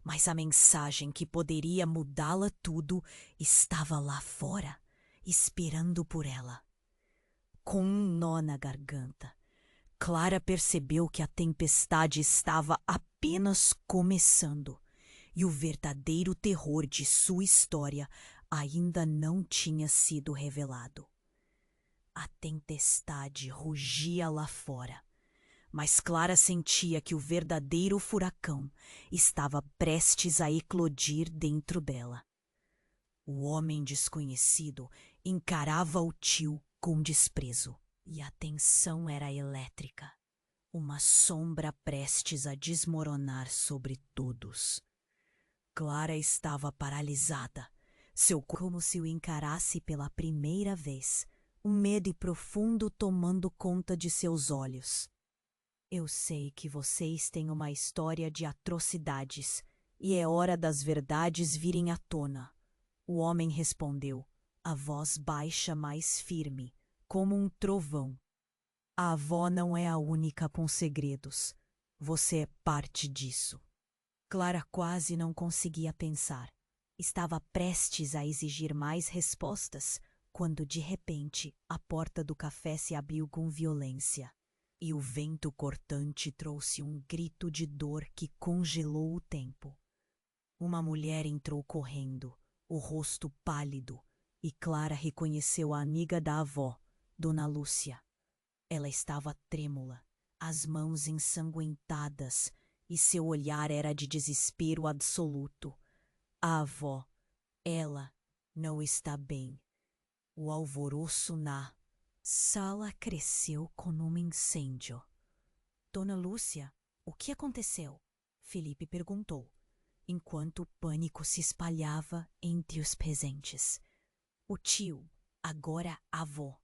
Mas a mensagem que poderia mudá-la tudo estava lá fora, esperando por ela. Com um nó na garganta, Clara percebeu que a tempestade estava apenas começando e o verdadeiro terror de sua história ainda não tinha sido revelado. A tempestade rugia lá fora, mas Clara sentia que o verdadeiro furacão estava prestes a eclodir dentro dela. O homem desconhecido encarava o tio com desprezo, e a tensão era elétrica, uma sombra prestes a desmoronar sobre todos. Clara estava paralisada, seu corpo como se o encarasse pela primeira vez, um medo profundo tomando conta de seus olhos. Eu sei que vocês têm uma história de atrocidades, e é hora das verdades virem à tona. O homem respondeu, a voz baixa mais firme, como um trovão. A avó não é a única com segredos. Você é parte disso. Clara quase não conseguia pensar. Estava prestes a exigir mais respostas, quando de repente a porta do café se abriu com violência. E o vento cortante trouxe um grito de dor que congelou o tempo. Uma mulher entrou correndo, o rosto pálido, e Clara reconheceu a amiga da avó, Dona Lúcia. Ela estava trêmula, as mãos ensanguentadas, e seu olhar era de desespero absoluto. A avó, ela, não está bem. O alvoroço na sala cresceu como um incêndio. Dona Lúcia, o que aconteceu? Felipe perguntou, enquanto o pânico se espalhava entre os presentes. O tio, agora avó,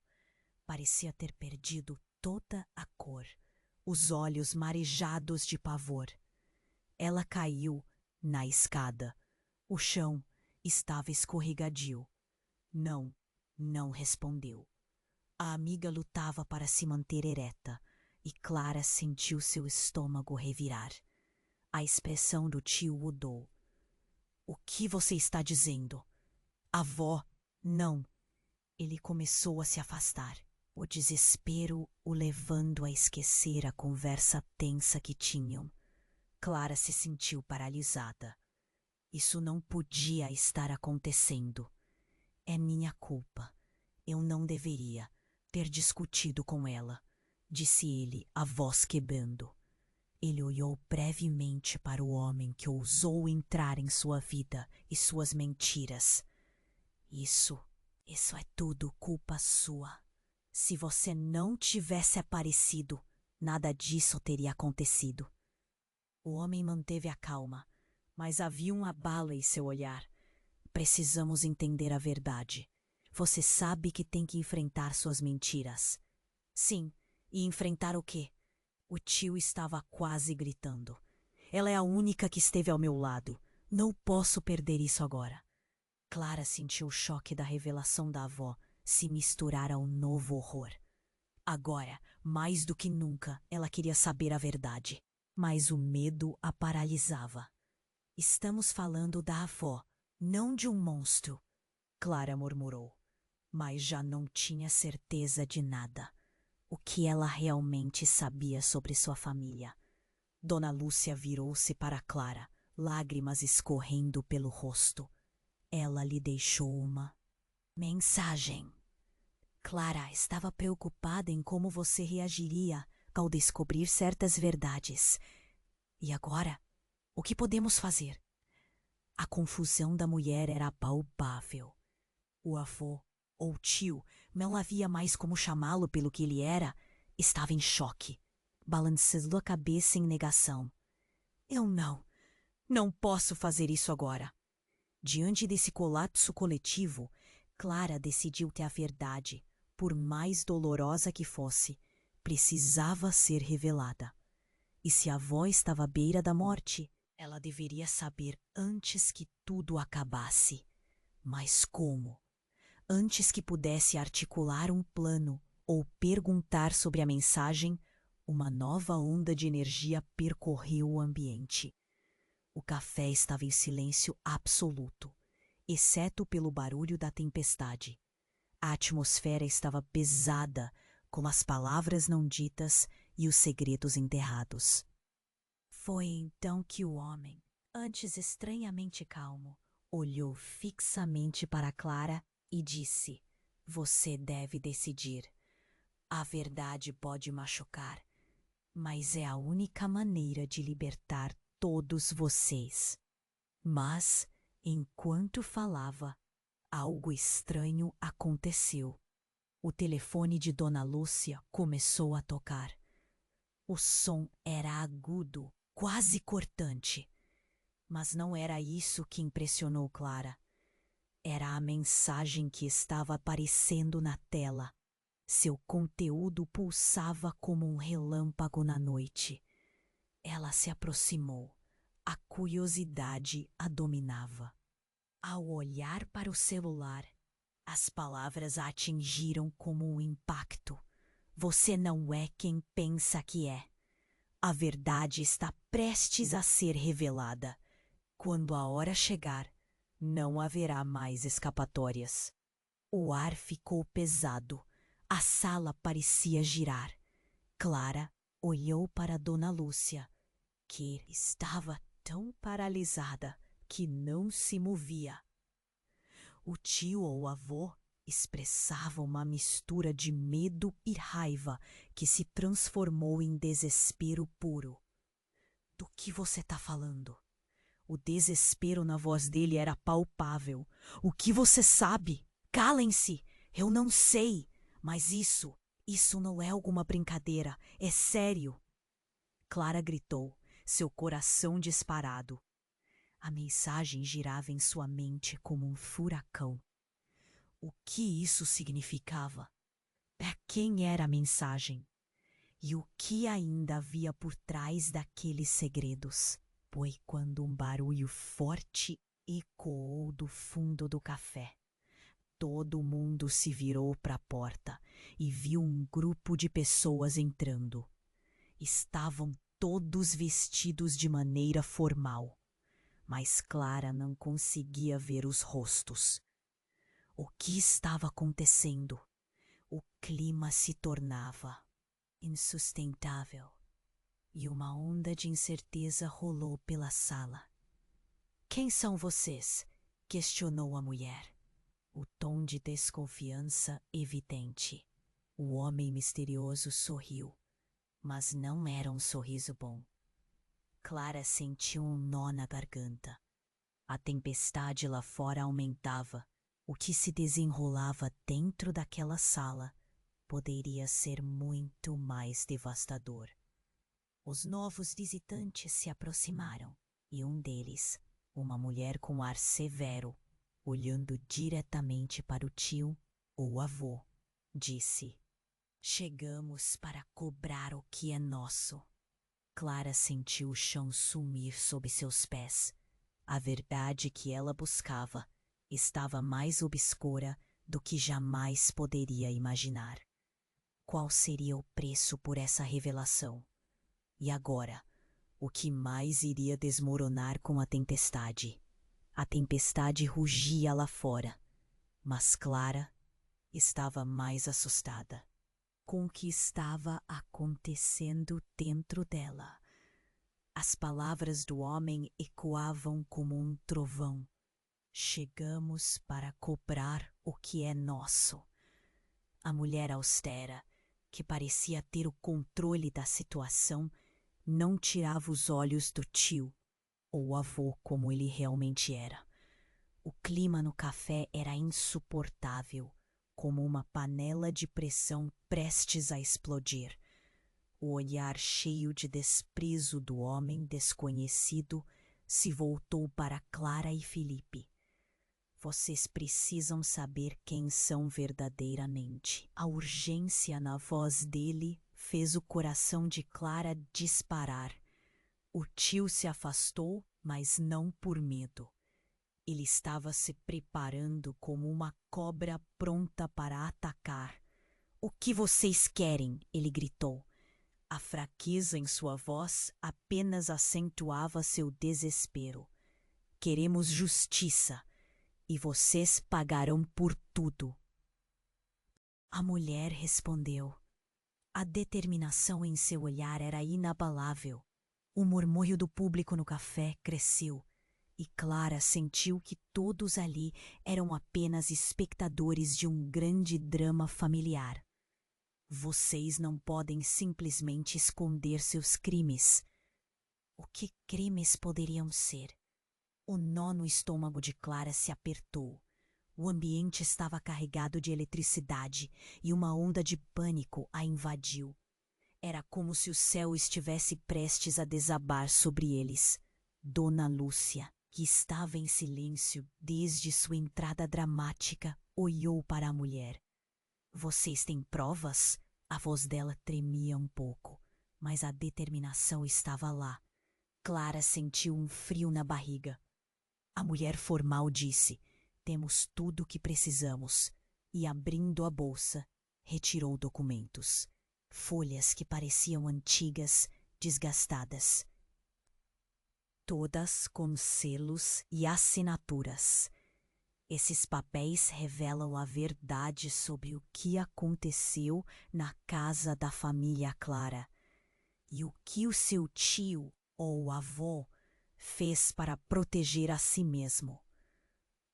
parecia ter perdido toda a cor, os olhos marejados de pavor. Ela caiu na escada. O chão estava escorregadio. Não respondeu. A amiga lutava para se manter ereta, e Clara sentiu seu estômago revirar. A expressão do tio mudou. O que você está dizendo? Avó, não. Ele começou a se afastar, o desespero o levando a esquecer a conversa tensa que tinham. Clara se sentiu paralisada. Isso não podia estar acontecendo. É minha culpa. Eu não deveria ter discutido com ela, disse ele, a voz quebrando. Ele olhou brevemente para o homem que ousou entrar em sua vida e suas mentiras. Isso é tudo culpa sua. Se você não tivesse aparecido, nada disso teria acontecido. O homem manteve a calma, mas havia um abalo em seu olhar. Precisamos entender a verdade. Você sabe que tem que enfrentar suas mentiras. Sim, e enfrentar o quê? O tio estava quase gritando. Ela é a única que esteve ao meu lado. Não posso perder isso agora. Clara sentiu o choque da revelação da avó se misturar ao novo horror. Agora, mais do que nunca, ela queria saber a verdade. Mas o medo a paralisava. Estamos falando da avó, não de um monstro, Clara murmurou. Mas já não tinha certeza de nada. O que ela realmente sabia sobre sua família? Dona Lúcia virou-se para Clara, lágrimas escorrendo pelo rosto. Ela lhe deixou uma mensagem. Clara estava preocupada em como você reagiria ao descobrir certas verdades. E agora, o que podemos fazer? A confusão da mulher era palpável. O avô, ou tio, não havia mais como chamá-lo pelo que ele era, estava em choque, balançando a cabeça em negação. Eu não posso fazer isso agora. Diante desse colapso coletivo, Clara decidiu que a verdade, por mais dolorosa que fosse, precisava ser revelada. E se a avó estava à beira da morte, ela deveria saber antes que tudo acabasse. Mas como? Antes que pudesse articular um plano ou perguntar sobre a mensagem, uma nova onda de energia percorreu o ambiente. O café estava em silêncio absoluto, exceto pelo barulho da tempestade. A atmosfera estava pesada, como as palavras não ditas e os segredos enterrados. Foi então que o homem, antes estranhamente calmo, olhou fixamente para Clara e disse: Você deve decidir. A verdade pode machucar, mas é a única maneira de libertar todos vocês. Mas, enquanto falava, algo estranho aconteceu. O telefone de Dona Lúcia começou a tocar. O som era agudo, quase cortante. Mas não era isso que impressionou Clara. Era a mensagem que estava aparecendo na tela. Seu conteúdo pulsava como um relâmpago na noite. Ela se aproximou. A curiosidade a dominava. Ao olhar para o celular, as palavras a atingiram como um impacto. Você não é quem pensa que é. A verdade está prestes a ser revelada. Quando a hora chegar, não haverá mais escapatórias. O ar ficou pesado. A sala parecia girar. Clara olhou para Dona Lúcia, que estava tão paralisada que não se movia. O tio ou o avô expressava uma mistura de medo e raiva que se transformou em desespero puro. Do que você está falando? O desespero na voz dele era palpável. O que você sabe? Calem-se! Eu não sei! Mas isso não é alguma brincadeira. É sério! Clara gritou, seu coração disparado. A mensagem girava em sua mente como um furacão. O que isso significava? Para quem era a mensagem? E o que ainda havia por trás daqueles segredos? Foi quando um barulho forte ecoou do fundo do café. Todo mundo se virou para a porta e viu um grupo de pessoas entrando. Estavam todos vestidos de maneira formal, mas Clara não conseguia ver os rostos. O que estava acontecendo? O clima se tornava insustentável e uma onda de incerteza rolou pela sala. Quem são vocês? Questionou a mulher. O tom de desconfiança evidente. O homem misterioso sorriu, mas não era um sorriso bom. Clara sentiu um nó na garganta. A tempestade lá fora aumentava. O que se desenrolava dentro daquela sala poderia ser muito mais devastador. Os novos visitantes se aproximaram e um deles, uma mulher com ar severo, olhando diretamente para o tio ou avô, disse: Chegamos para cobrar o que é nosso. Clara sentiu o chão sumir sob seus pés. A verdade que ela buscava estava mais obscura do que jamais poderia imaginar. Qual seria o preço por essa revelação? E agora, o que mais iria desmoronar com a tempestade? A tempestade rugia lá fora, mas Clara estava mais assustada com o que estava acontecendo dentro dela. As palavras do homem ecoavam como um trovão. Chegamos para cobrar o que é nosso. A mulher austera, que parecia ter o controle da situação, não tirava os olhos do tio, ou avô como ele realmente era. O clima no café era insuportável, como uma panela de pressão prestes a explodir. O olhar cheio de desprezo do homem desconhecido se voltou para Clara e Felipe. Vocês precisam saber quem são verdadeiramente. A urgência na voz dele fez o coração de Clara disparar. O tio se afastou, mas não por medo. Ele estava se preparando como uma cobra pronta para atacar. O que vocês querem? Ele gritou. A fraqueza em sua voz apenas acentuava seu desespero. Queremos justiça, e vocês pagarão por tudo. A mulher respondeu: A determinação em seu olhar era inabalável. O murmúrio do público no café cresceu, e Clara sentiu que todos ali eram apenas espectadores de um grande drama familiar. Vocês não podem simplesmente esconder seus crimes. O que crimes poderiam ser? O nó no estômago de Clara se apertou. O ambiente estava carregado de eletricidade e uma onda de pânico a invadiu. Era como se o céu estivesse prestes a desabar sobre eles. Dona Lúcia, que estava em silêncio desde sua entrada dramática, olhou para a mulher. Vocês têm provas? A voz dela tremia um pouco, mas a determinação estava lá. Clara sentiu um frio na barriga. A mulher formal disse: temos tudo o que precisamos. E abrindo a bolsa, retirou documentos. Folhas que pareciam antigas, desgastadas. Todas com selos e assinaturas. Esses papéis revelam a verdade sobre o que aconteceu na casa da família Clara e o que o seu tio ou avô fez para proteger a si mesmo.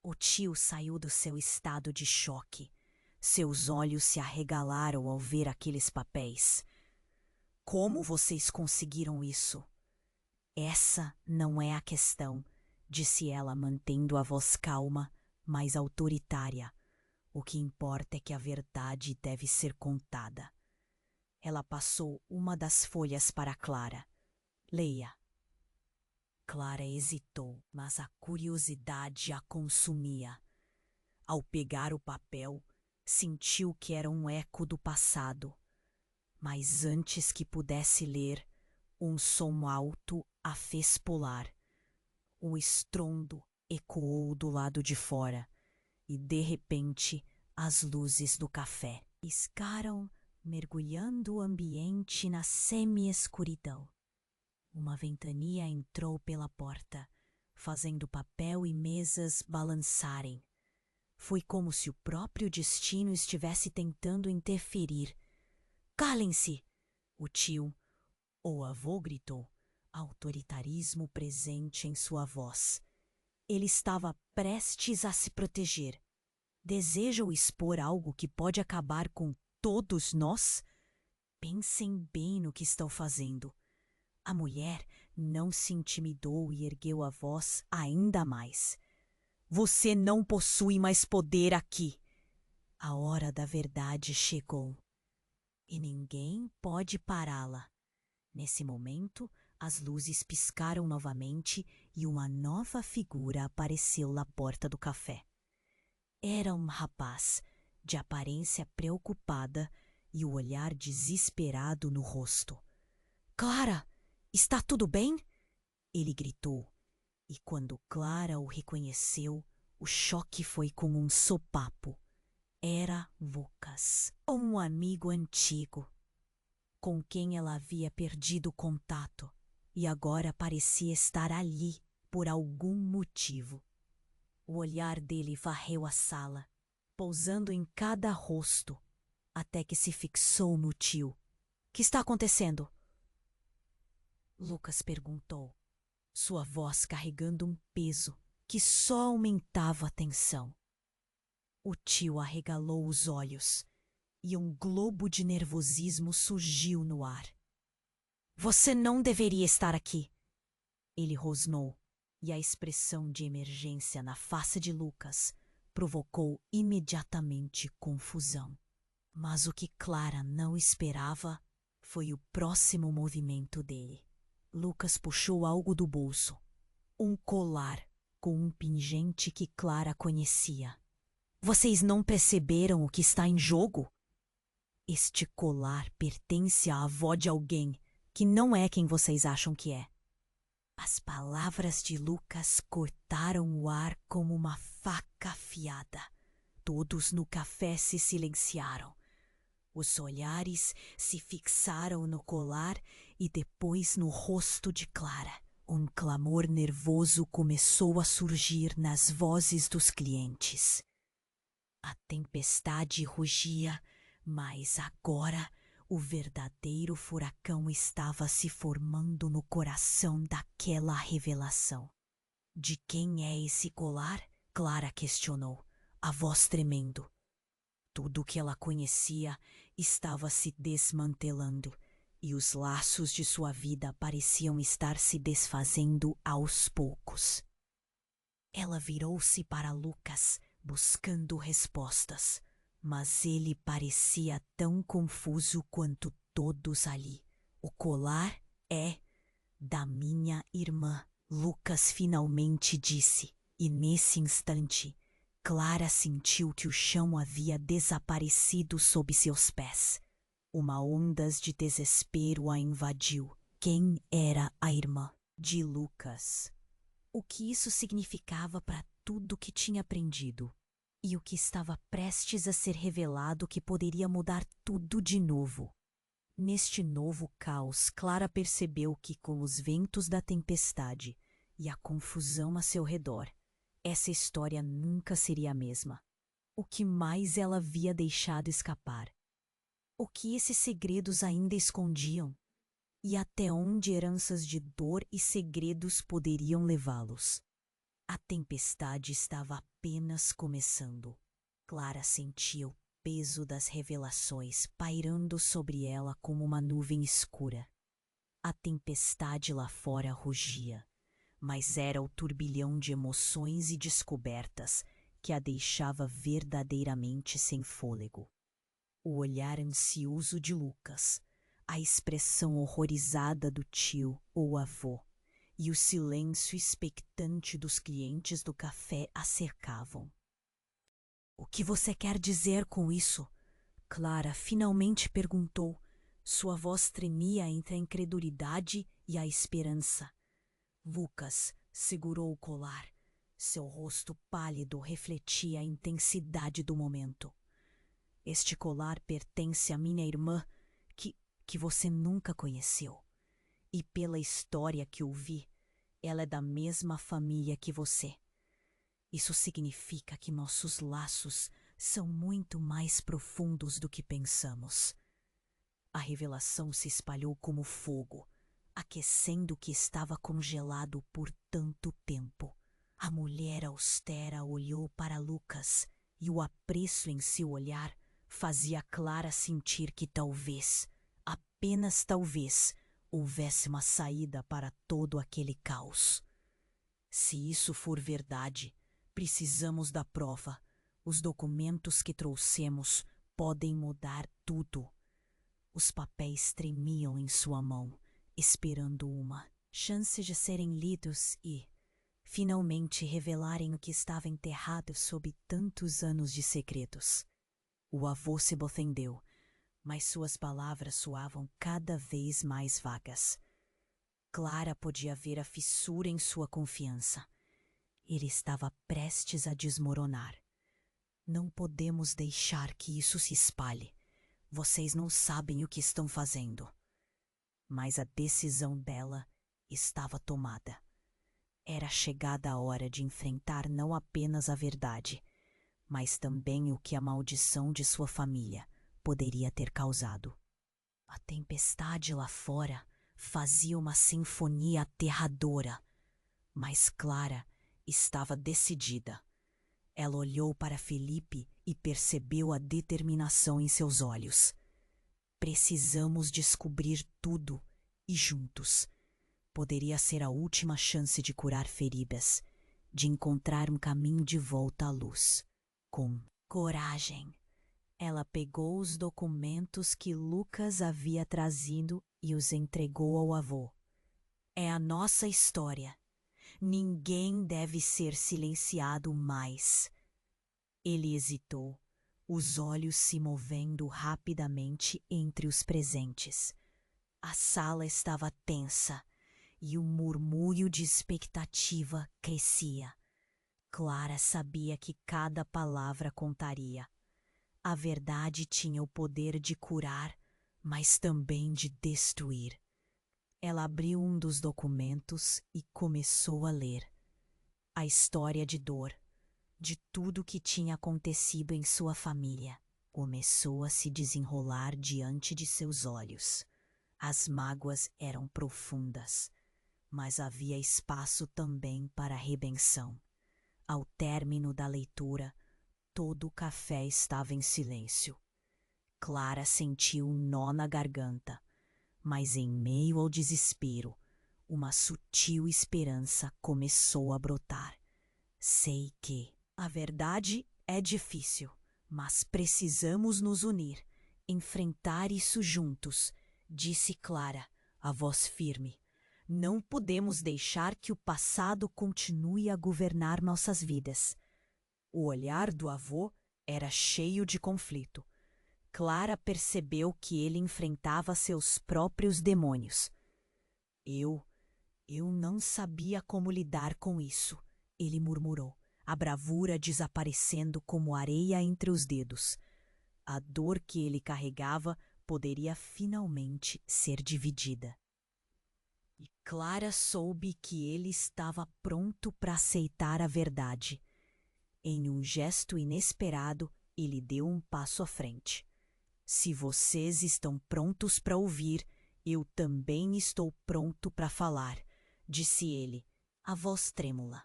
O tio saiu do seu estado de choque. Seus olhos se arregalaram ao ver aqueles papéis. Como vocês conseguiram isso? Essa não é a questão, disse ela, mantendo a voz calma, mas autoritária. O que importa é que a verdade deve ser contada. Ela passou uma das folhas para Clara. Leia. Clara hesitou, mas a curiosidade a consumia. Ao pegar o papel, sentiu que era um eco do passado. Mas antes que pudesse ler, um som alto a fez pular. Um estrondo ecoou do lado de fora e, de repente, as luzes do café piscaram, mergulhando o ambiente na semi-escuridão. Uma ventania entrou pela porta, fazendo papel e mesas balançarem. Foi como se o próprio destino estivesse tentando interferir. Calem-se! O tio, ou avô, gritou, autoritarismo presente em sua voz. Ele estava prestes a se proteger. Desejam expor algo que pode acabar com todos nós? Pensem bem no que estão fazendo. A mulher não se intimidou e ergueu a voz ainda mais. Você não possui mais poder aqui. A hora da verdade chegou. E ninguém pode pará-la. Nesse momento, as luzes piscaram novamente e uma nova figura apareceu na porta do café. Era um rapaz, de aparência preocupada e o olhar desesperado no rosto. Clara! Está tudo bem? Ele gritou, e quando Clara o reconheceu, o choque foi como um sopapo. Era Lucas, um amigo antigo, com quem ela havia perdido contato, e agora parecia estar ali por algum motivo. O olhar dele varreu a sala, pousando em cada rosto, até que se fixou no tio. — Que está acontecendo? Lucas perguntou, sua voz carregando um peso que só aumentava a tensão. O tio arregalou os olhos e um globo de nervosismo surgiu no ar. Você não deveria estar aqui, ele rosnou, e a expressão de emergência na face de Lucas provocou imediatamente confusão. Mas o que Clara não esperava foi o próximo movimento dele. Lucas puxou algo do bolso. Um colar com um pingente que Clara conhecia. Vocês não perceberam o que está em jogo? Este colar pertence à avó de alguém que não é quem vocês acham que é. As palavras de Lucas cortaram o ar como uma faca afiada. Todos no café se silenciaram. Os olhares se fixaram no colar e depois no rosto de Clara. Um clamor nervoso começou a surgir nas vozes dos clientes. A tempestade rugia, mas agora O verdadeiro furacão estava se formando no coração daquela revelação. De quem é esse colar? Clara questionou, a voz tremendo. Tudo o que ela conhecia estava se desmantelando e os laços de sua vida pareciam estar se desfazendo aos poucos. Ela virou-se para Lucas, buscando respostas, mas ele parecia tão confuso quanto todos ali. O colar é da minha irmã, Lucas finalmente disse, e nesse instante, Clara sentiu que o chão havia desaparecido sob seus pés. Uma onda de desespero a invadiu. Quem era a irmã de Lucas? O que isso significava para tudo que tinha aprendido? E o que estava prestes a ser revelado que poderia mudar tudo de novo? Neste novo caos, Clara percebeu que, com os ventos da tempestade e a confusão a seu redor, essa história nunca seria a mesma. O que mais ela havia deixado escapar? O que esses segredos ainda escondiam? E até onde heranças de dor e segredos poderiam levá-los? A tempestade estava apenas começando. Clara sentia o peso das revelações pairando sobre ela como uma nuvem escura. A tempestade lá fora rugia, mas era o turbilhão de emoções e descobertas que a deixava verdadeiramente sem fôlego. O olhar ansioso de Lucas, a expressão horrorizada do tio ou avô e o silêncio expectante dos clientes do café a cercavam. O que você quer dizer com isso? Clara finalmente perguntou. Sua voz tremia entre a incredulidade e a esperança. Lucas segurou o colar. Seu rosto pálido refletia a intensidade do momento. Este colar pertence à minha irmã, que você nunca conheceu. E pela história que ouvi, ela é da mesma família que você. Isso significa que nossos laços são muito mais profundos do que pensamos. A revelação se espalhou como fogo, aquecendo o que estava congelado por tanto tempo. A mulher austera olhou para Lucas e o apreço em seu olhar fazia Clara sentir que talvez, apenas talvez, houvesse uma saída para todo aquele caos. Se isso for verdade, precisamos da prova. Os documentos que trouxemos podem mudar tudo. Os papéis tremiam em sua mão, esperando uma chance de serem lidos e, finalmente, revelarem o que estava enterrado sob tantos anos de segredos. O avô se ofendeu, mas suas palavras soavam cada vez mais vagas. Clara podia ver a fissura em sua confiança. Ele estava prestes a desmoronar. Não podemos deixar que isso se espalhe. Vocês não sabem o que estão fazendo. Mas a decisão dela estava tomada. Era chegada a hora de enfrentar não apenas a verdade, mas também o que a maldição de sua família poderia ter causado. A tempestade lá fora fazia uma sinfonia aterradora, mas Clara estava decidida. Ela olhou para Felipe e percebeu a determinação em seus olhos. Precisamos descobrir tudo e juntos. Poderia ser a última chance de curar feridas, de encontrar um caminho de volta à luz. Com coragem, ela pegou os documentos que Lucas havia trazido e os entregou ao avô. É a nossa história. Ninguém deve ser silenciado mais. Ele hesitou, os olhos se movendo rapidamente entre os presentes. A sala estava tensa e o murmúrio de expectativa crescia. Clara sabia que cada palavra contaria. A verdade tinha o poder de curar, mas também de destruir. Ela abriu um dos documentos e começou a ler. A história de dor, de tudo o que tinha acontecido em sua família. começou a se desenrolar diante de seus olhos. As mágoas eram profundas, mas havia espaço também para a redenção. Ao término da leitura, todo o café estava em silêncio. Clara sentiu um nó na garganta, mas em meio ao desespero, uma sutil esperança começou a brotar. Sei que a verdade é difícil, mas precisamos nos unir, enfrentar isso juntos, disse Clara, a voz firme. Não podemos deixar que o passado continue a governar nossas vidas. O olhar do avô era cheio de conflito. Clara percebeu que ele enfrentava seus próprios demônios. Eu não sabia como lidar com isso, ele murmurou, a bravura desaparecendo como areia entre os dedos. A dor que ele carregava poderia finalmente ser dividida. E Clara soube que ele estava pronto para aceitar a verdade. Em um gesto inesperado, ele deu um passo à frente. Se vocês estão prontos para ouvir, eu também estou pronto para falar, disse ele, a voz trêmula.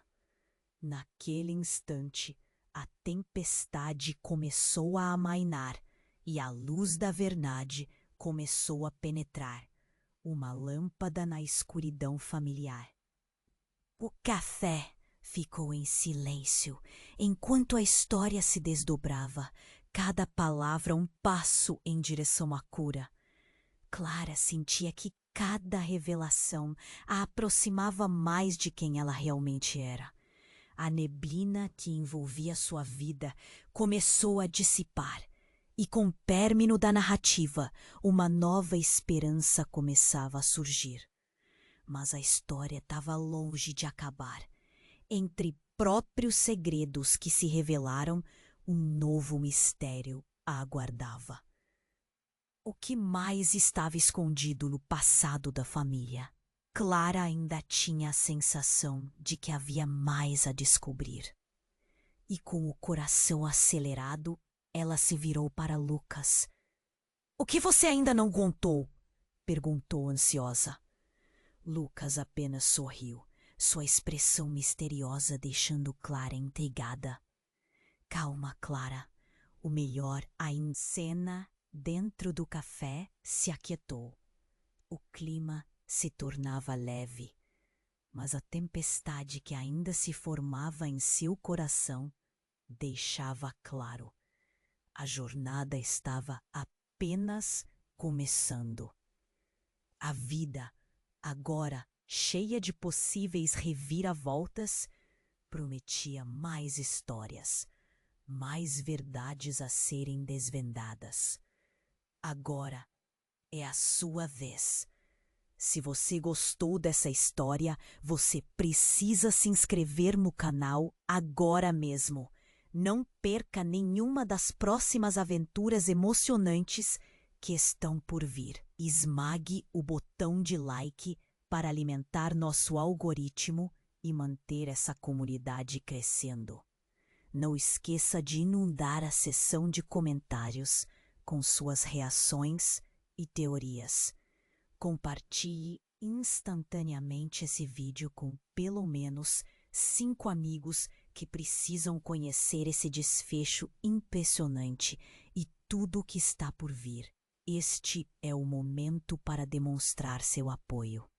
Naquele instante, a tempestade começou a amainar e a luz da verdade começou a penetrar, uma lâmpada na escuridão familiar. O café ficou em silêncio enquanto a história se desdobrava, cada palavra um passo em direção à cura. Clara sentia que cada revelação a aproximava mais de quem ela realmente era. A neblina que envolvia sua vida começou a dissipar, e com o término da narrativa, uma nova esperança começava a surgir. Mas a história estava longe de acabar. Entre próprios segredos que se revelaram, um novo mistério a aguardava. O que mais estava escondido no passado da família? Clara ainda tinha a sensação de que havia mais a descobrir. E com o coração acelerado, ela se virou para Lucas. — O que você ainda não contou? Perguntou ansiosa. Lucas apenas sorriu, sua expressão misteriosa deixando Clara intrigada. Calma, Clara. O melhor ainda. Cena dentro do café se aquietou. O clima se tornava leve, mas a tempestade que ainda se formava em seu coração deixava claro. A jornada estava apenas começando. A vida, agora cheia de possíveis reviravoltas, prometia mais histórias, mais verdades a serem desvendadas. Agora é a sua vez. Se você gostou dessa história, você precisa se inscrever no canal agora mesmo. Não perca nenhuma das próximas aventuras emocionantes que estão por vir. Esmague o botão de like para alimentar nosso algoritmo e manter essa comunidade crescendo. Não esqueça de inundar a seção de comentários com suas reações e teorias. Compartilhe instantaneamente esse vídeo com pelo menos 5 amigos que precisam conhecer esse desfecho impressionante e tudo o que está por vir. Este é o momento para demonstrar seu apoio.